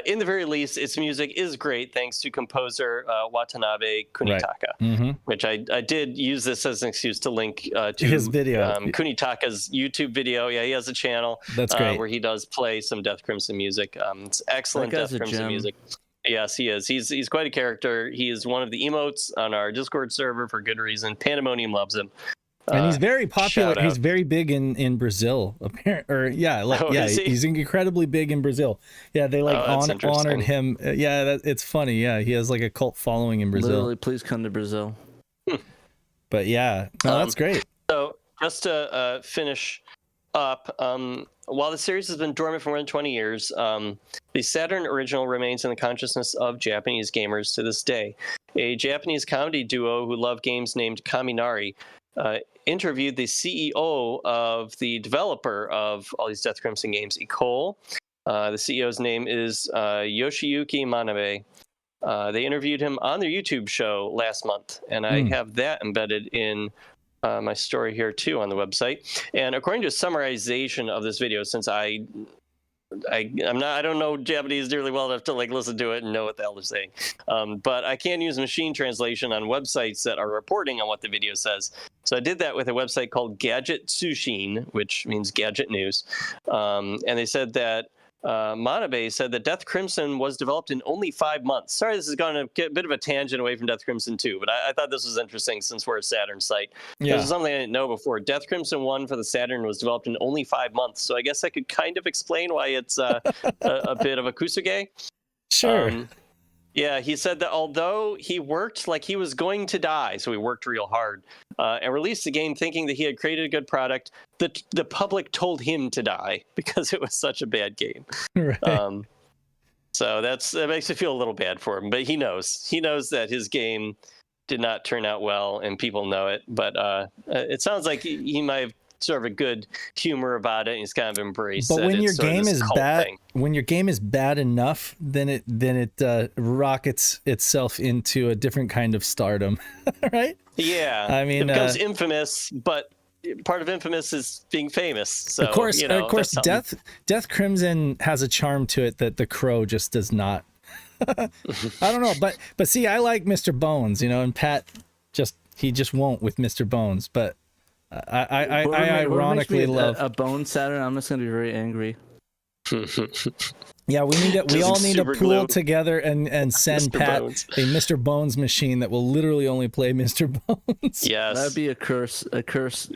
In the very least, its music is great thanks to composer Watanabe Kunitaka, which I did use this as an excuse to link to his video. Kunitaka's YouTube video. Yeah, he has a channel where he does play some Death Crimson music. It's excellent Death Crimson music. Yes, he is. He's quite a character. He is one of the emotes on our Discord server for good reason. Pandemonium loves him. And he's very popular. He's very big in Brazil. He's incredibly big in Brazil. Yeah, they honored him. It's funny. Yeah, he has like a cult following in Brazil. Literally, please come to Brazil. But yeah, no, that's great. So just to finish up, while the series has been dormant for more than 20 years, the Saturn original remains in the consciousness of Japanese gamers to this day. A Japanese comedy duo who love games named Kaminari interviewed the CEO of the developer of all these Death Crimson games, Ecole. The CEO's name is Yoshiyuki Manabe. They interviewed him on their YouTube show last month, and I have that embedded in my story here too on the website. And according to a summarization of this video, since I don't know Japanese nearly well enough to like listen to it and know what the hell they're saying, but I can use machine translation on websites that are reporting on what the video says. So I did that with a website called Gadget Tsushin, which means Gadget News, and they said that Manabe said that Death Crimson was developed in only 5 months. Sorry, this is going to get a bit of a tangent away from Death Crimson 2, but I thought this was interesting since we're a Saturn site. This is something I didn't know before. Death Crimson 1 for the Saturn was developed in only 5 months, so I guess I could kind of explain why it's a bit of a kusuge. Sure. Yeah, he said that although he worked like he was going to die, so he worked real hard, and released the game thinking that he had created a good product, the public told him to die because it was such a bad game. Right. So that makes me feel a little bad for him, but he knows that his game did not turn out well, and people know it. But it sounds like he might have sort of a good humor about it, and he's kind of embraced. But when your game is bad, when your game is bad enough, then it rockets itself into a different kind of stardom, right? Yeah, I mean, it becomes infamous, but part of infamous is being famous. So, of course, Death Crimson has a charm to it that The Crow just does not. I don't know, but see, I like Mr. Bones, and Pat he just won't with Mr. Bones, but. I ironically love a bone Saturn. I'm just gonna be very angry. Yeah, we all need to pool together and send Mr. Pat Bones. A Mr. Bones machine that will literally only play Mr. Bones. Yes, that'd be a curse of all curses.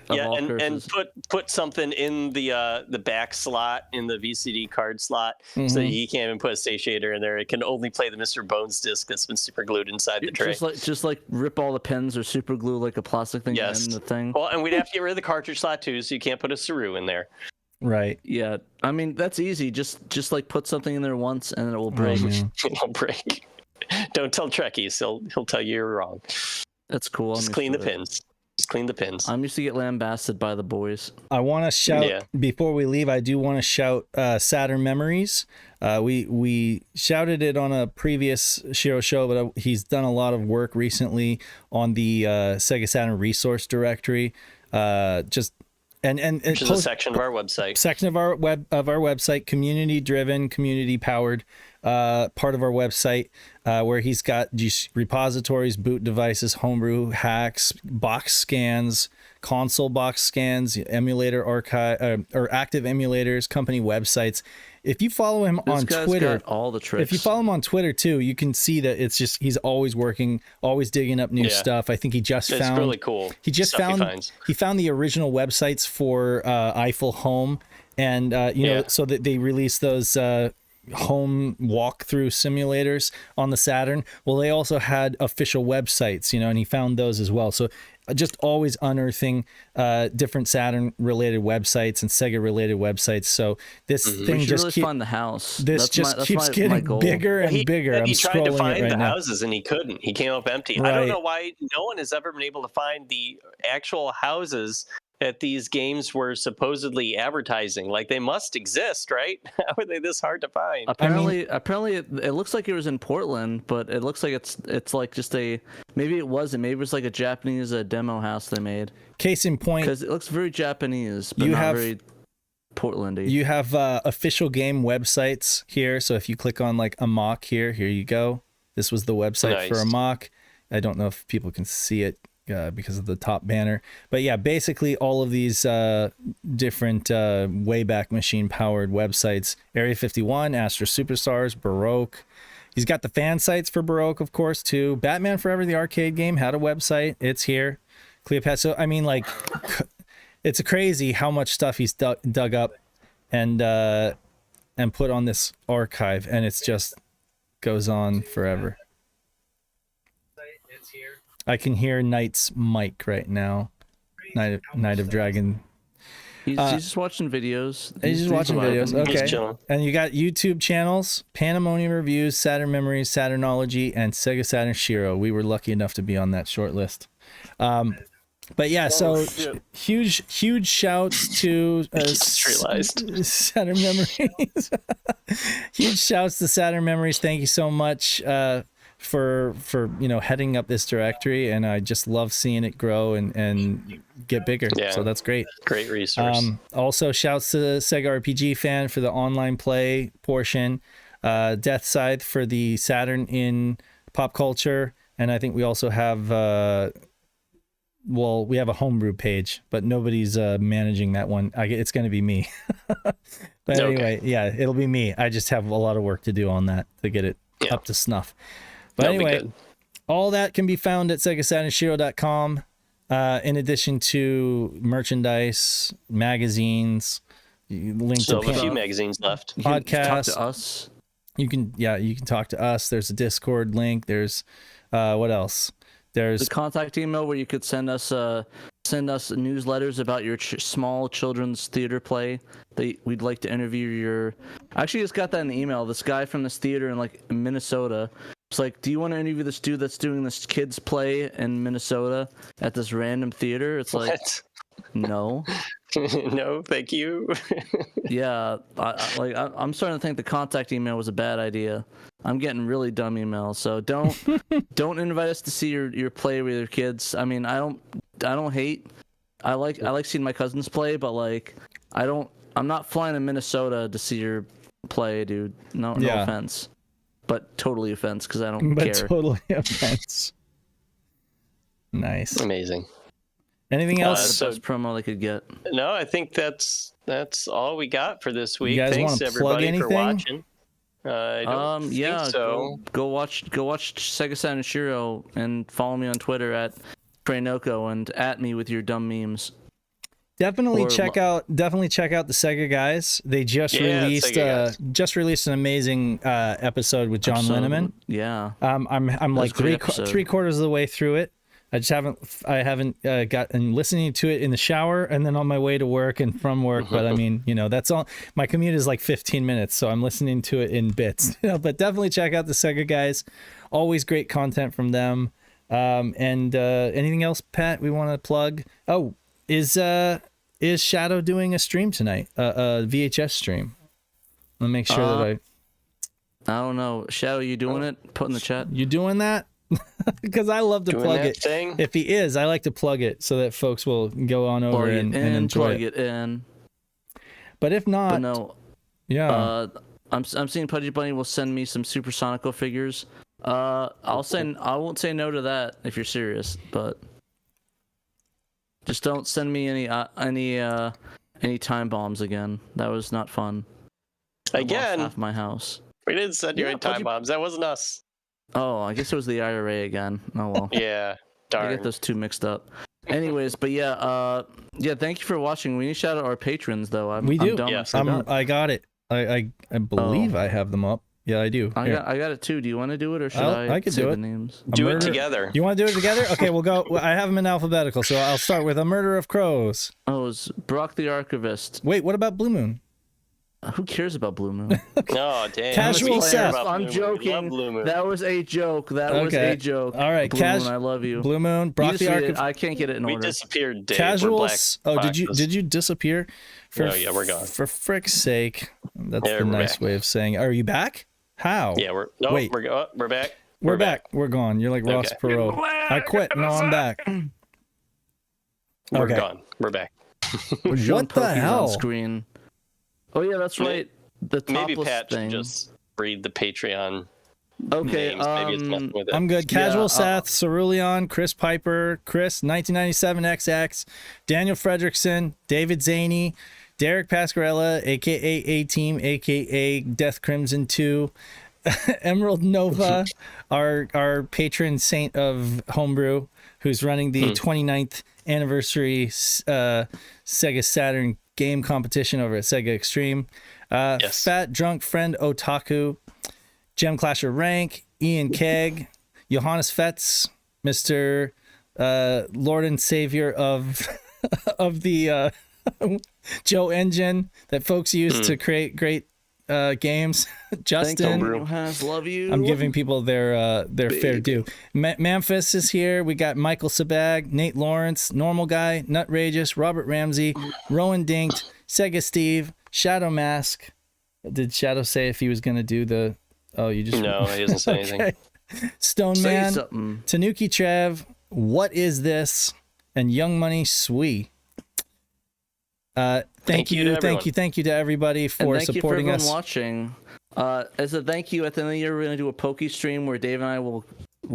And put something in the back slot in the VCD card slot, so he can't even put a satiator in there. It can only play the Mr. Bones disc that's been super glued inside the tray. Just like rip all the pins or super glue like a plastic thing in the thing. Well, and we'd have to get rid of the cartridge slot too, so you can't put a Saru in there. Right. Yeah, I mean that's easy. Just like put something in there once and it will break. man. It'll break. Don't tell Trekkies. He'll tell you you're wrong. That's cool. Just clean the pins. Just clean the pins. I'm used to get lambasted by the boys. I want to shout before we leave. I do want to shout Saturn Memories. We shouted it on a previous Shiro show, but he's done a lot of work recently on the Sega Saturn resource directory. Which is a section of our website. Section of our website, community driven, community powered part of our website, where he's got just repositories, boot devices, homebrew hacks, box scans, console box scans, emulator archive or active emulators, company websites. If you follow him on Twitter, got all the tricks. if you follow him on Twitter too, you can see that it's just he's always working, always digging up new stuff. I think he just found really cool. He just found he found the original websites for Eiffel Home, and you know, so that they released those home walkthrough simulators on the Saturn. Well, they also had official websites, you know, and he found those as well. So just always unearthing different Saturn related websites and Sega related websites. So this thing just really find the house. This keeps getting bigger and bigger. He tried to find the now. houses and he couldn't. He came up empty. Right. I don't know why no one has ever been able to find the actual houses that these games were supposedly advertising. Like, they must exist, right? How are they this hard to find? Apparently, it looks like it was in Portland, but it looks like it's like just maybe it wasn't. Maybe it was like a Japanese demo house they made. Case in point, because it looks very Japanese, but not very Portlandy. You have official game websites here. So if you click on like Amok here you go. This was the website for Amok. I don't know if people can see it because of the top banner, but yeah, basically all of these different Wayback Machine powered websites: Area 51, Astro Superstars, Baroque. He's got the fan sites for Baroque, of course, too. Batman Forever, the arcade game, had a website. It's here. Cleopatra. So I mean, like, it's crazy how much stuff he's dug up and put on this archive, and it's just goes on forever. It's here. I can hear Knight's mic right now. Night of Dragon. He's just watching videos. He's just watching videos. Okay. And you got YouTube channels: Pandemonium Reviews, Saturn Memories, Saturnology, and Sega Saturn Shiro. We were lucky enough to be on that short list. But yeah, so huge shouts to Saturn Memories. Huge shouts to Saturn Memories. Thank you so much for heading up this directory, and I just love seeing it grow and get bigger. So that's great. Great resource. Also shouts to the Sega RPG Fan for the online play portion, Death Scythe for the Saturn in pop culture, and I think we also have we have a homebrew page, but nobody's managing that one. It's going to be me. But anyway, yeah, it'll be me. I just have a lot of work to do on that to get it up to snuff. But anyway, all that can be found at SegaSaturnShiro.com, in addition to merchandise, magazines, links to a few magazines left. Podcasts. Talk to us. You can talk to us. There's a Discord link. There's what else? There's the contact email where you could send us newsletters about your small children's theater play that we'd like to interview your. I actually just got that in the email. This guy from this theater in like Minnesota. It's like, do you want to interview this dude that's doing this kids play in Minnesota at this random theater? It's like, no. No, thank you. Yeah, I'm starting to think the contact email was a bad idea. I'm getting really dumb emails, so don't invite us to see your play with your kids. I mean, I don't hate. I like seeing my cousins play, but like I'm not flying to Minnesota to see your play, dude. No offense, but totally offense because I don't care. Totally offense. Nice. Amazing. Anything else? The best promo they could get. No, I think that's all we got for this week. You guys Thanks everybody for watching. I don't think so. Go watch Sega Saturn Shiro and follow me on Twitter at TraynoCo and at me with your dumb memes. Definitely check out the Sega guys. They just released an amazing episode with John Linneman. Yeah. I'm like three quarters of the way through it. I haven't gotten listening to it in the shower and then on my way to work and from work. But I mean, that's all. My commute is like 15 minutes, so I'm listening to it in bits. But definitely check out the Sega guys. Always great content from them. And anything else, Pat, we want to plug? Oh, is Shadow doing a stream tonight? A VHS stream? Let me make sure that I don't know. Shadow, you doing it? Put in the chat. You doing that? Because I love to plug it. Thing? If he is, I like to plug it so that folks will go on over and enjoy plug it in. But if not, But no. yeah. I'm seeing Pudgy Bunny will send me some Super Sonico figures. I won't say no to that if you're serious, but just don't send me any time bombs again. That was not fun. Again, half my house. We didn't send you any time bombs. That wasn't us. Oh, I guess it was the IRA again. Oh well. Yeah, darn. I get those two mixed up. Anyways, but yeah, thank you for watching. We need to shout out our patrons though. We do. Yes. I got it. I believe I have them up. Yeah, I do. I got it too. Do you want to do it or should I could say do the it. names? Do it together. You want to do it together? Okay, we'll go. I have them in alphabetical, so I'll start with A Murder of Crows. Oh, it's Brock the Archivist. Wait, what about Blue Moon? Who cares about Blue Moon? Oh, damn. Casual Seth. I'm joking. That was a joke. That was a joke. All right, Blue Moon, I love you. Blue Moon, Brock the Archivist. I can't get it in We order. disappeared, Dave. Casual. We're black Did you disappear? Oh, yeah, we're gone. For frick's sake. That's Yeah, the we're nice back. way of saying. Are you back? How? Yeah, we're back. We're back. We're gone. You're like Ross Okay. Perot. I quit. No, I'm back. We're Okay. gone. We're back. What the hell? On screen. Oh yeah, that's right. The topless Maybe Pat thing. should just read the Patreon Okay, names. Maybe it's messing with it. I'm good. Casual Yeah, Seth, Cerulean, Chris Piper, Chris 1997XX, Daniel Fredrickson, David Zaney, Derek Pascarella, aka A Team, aka Death Crimson 2, Emerald Nova, our patron saint of homebrew, who's running the 29th anniversary Sega Saturn game competition over at Sega Extreme. Yes. Fat Drunk Friend Otaku, Gem Clasher Rank, Ian Keg, Johannes Fetz, Mr. Lord and Savior of the Joe Engine that folks use to create great games. Justin, Johannes, love you. I'm giving people their fair due. Memphis is here. We got Michael Sabag, Nate Lawrence, Normal Guy, Nutrageous, Robert Ramsey, Rowan Dinked, Sega Steve, Shadow Mask. Did Shadow say if he was going to do the... Oh, you just... No, he doesn't say anything. Stone Say Man, something. Tanuki Trev, What Is This? And Young Money Swee. Thank you to everybody for and thank supporting you for us. everyone watching. As a thank you, at the end of the year, we're going to do a Poke stream where Dave and I will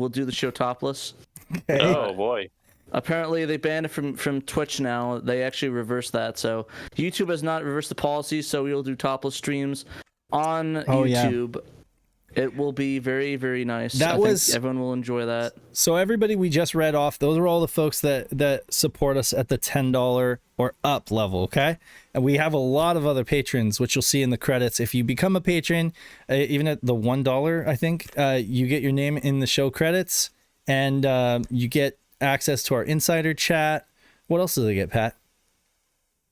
do the show topless. Oh, boy. Apparently, they banned it from Twitch now. They actually reversed that. So YouTube has not reversed the policy, so we will do topless streams on YouTube. It will be very, very nice. I think everyone will enjoy that. So everybody we just read off, those are all the folks that support us at the $10 or up level, okay? And we have a lot of other patrons, which you'll see in the credits. If you become a patron, even at the $1, I think, you get your name in the show credits, and you get access to our insider chat. What else do they get, Pat?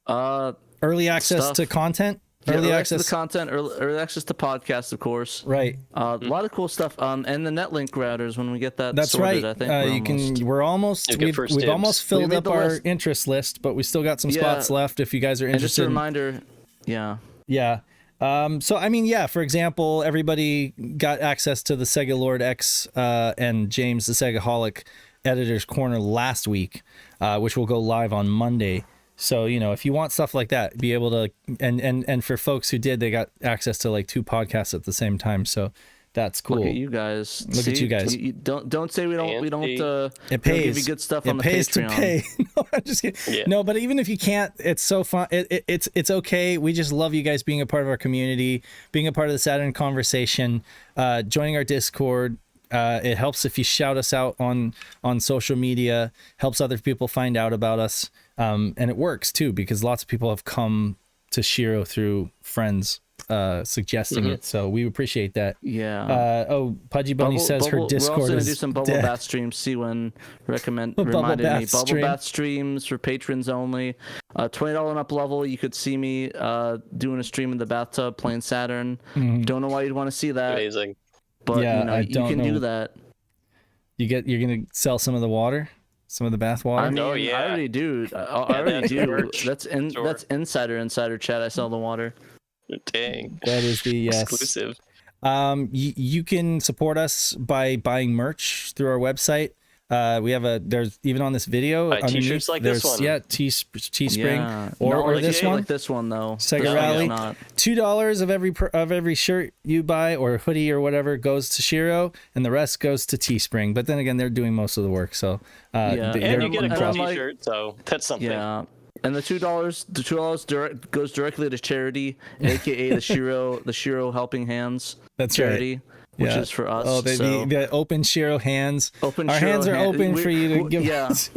Early access to content. Early access to content, early access to podcasts, of course. Right. A lot of cool stuff. And the netlink routers when we get that That's sorted, right. I think We've almost filled up our interest list, but we still got some spots left if you guys are interested. And just a reminder, Yeah. So I mean, yeah, for example, everybody got access to the Sega Lord X and James the Segaholic Editor's Corner last week, which will go live on Monday. So, you know, if you want stuff like that, be able to, and for folks who did, they got access to like 2 podcasts at the same time. So that's cool. Look at you guys. Look at you guys. You don't say we don't it pays. give you good stuff on the Patreon. Patreon. To pay. No, I'm just kidding. Yeah. No, but even if you can't, it's so fun. It's okay. We just love you guys being a part of our community, being a part of the Saturn conversation, joining our Discord. It helps if you shout us out on social media, helps other people find out about us. And it works too, because lots of people have come to Shiro through friends suggesting it, so we appreciate that. Yeah. Pudgy Bunny says her Discord We're also gonna is do some bubble dead. bath streams. Sewen reminded bath me bubble stream. bath streams for patrons only. $20 and up level, you could see me doing a stream in the bathtub playing Saturn. Don't know why you'd want to see that, Amazing. but Yeah, you know I you don't can know. do that. You're gonna sell some of the water, some of the bath water. I mean, Oh, yeah. I already do. I already that's do. merch. That's Sure. insider chat. I sell the water. Dang. That is the Exclusive. You can support us by buying merch through our website. We have there's even on this video Buy t-shirts underneath, like this there's one. Teespring Yeah. or Not like this it, one. like this one though. Sega This one is Rally. not. $2 of every shirt you buy or hoodie or whatever goes to Shiro, and the rest goes to Teespring. But then again, they're doing most of the work, so Yeah. they're And you get a and cool I'm like- t-shirt, so that's something. Yeah. And the $2 goes directly to charity, aka the Shiro Helping Hands That's right. charity, which Yeah. is for us. Oh, so. the open Shiro hands. Open Our Shiro hands are hand- open we- for you to give yeah. us.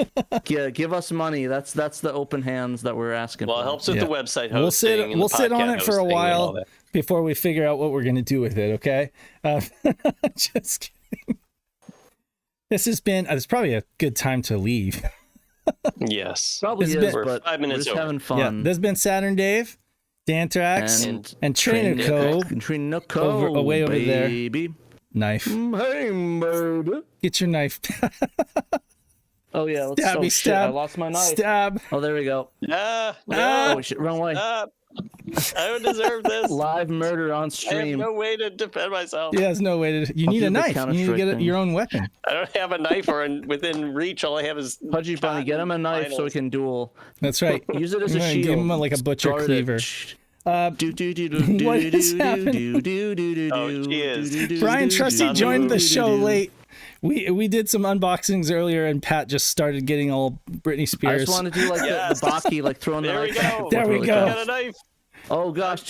Yeah, give us money. That's the open hands that we're asking Well, for. it helps with Yeah. the website hosting. We'll sit and we'll the sit on podcast it for a hosting and all while that. before we figure out what we're gonna do with it. Okay. Just kidding. It's probably a good time to leave. Yes. Probably It's is, been- We're but 5 minutes we're just over. having Yeah, fun. there's been SaturnDave, Danthrax, and TraynoCo. TraynoCo away over there. baby. Knife. Hey, murder. Get your knife. Oh yeah, let's Stabby shit, stab. I lost my knife. Stab. Oh, there we go. Ah, Ah. Oh shit, run away. I don't deserve this. Live murder on I have stream. no way to defend myself. He has no way to. You I'll need do a the knife. You need to Counter-Strike get thing. your own weapon. I don't have a knife or within reach. All I have is Pudgy Bunny, get him a knife so we vinyls. can duel. That's right. Use it as a I'm gonna shield. give him like a butcher Guard it. cleaver. What is happening? Oh, she is. Brian Trusty joined the show late. late. We did some unboxings earlier, and Pat just started getting all Britney I Spears. just want to do like Yes. the Baki, like throwing the There we knife back go. and There forth we really go. I fast. got a knife. Oh gosh,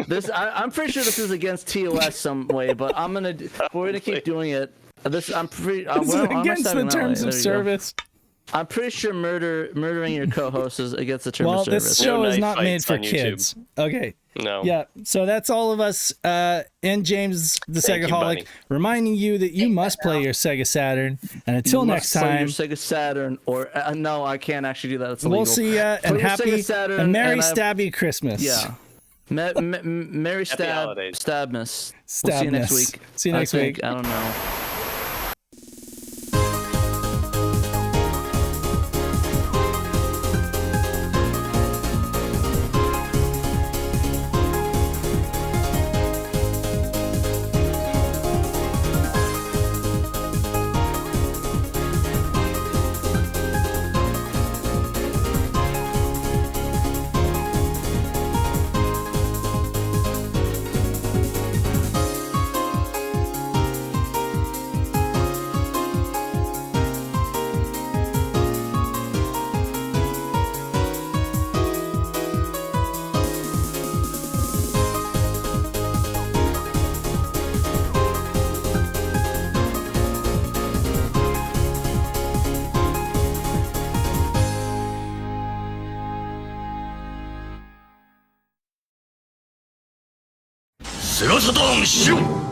This I'm pretty sure this is against TOS some way, but we're gonna keep doing it. This I'm pretty. This is against the terms of service. I'm pretty sure murdering your co-host is against the terms Well, of service. this show No is knife not made fights for on YouTube. kids. Okay. No. Yeah, so that's all of us and James the Thank you, Segaholic buddy. reminding you that you must play your Sega Saturn. And until You next must play time, your Sega Saturn, or no, I can't actually do that. It's illegal. we'll see ya Play and your happy Sega Saturn, and Merry and Stabby Christmas. Yeah. Merry holidays. Stabmas. We'll see you next Stabmas. week. See you next I think. week. I don't know. SEGA Saturn シロ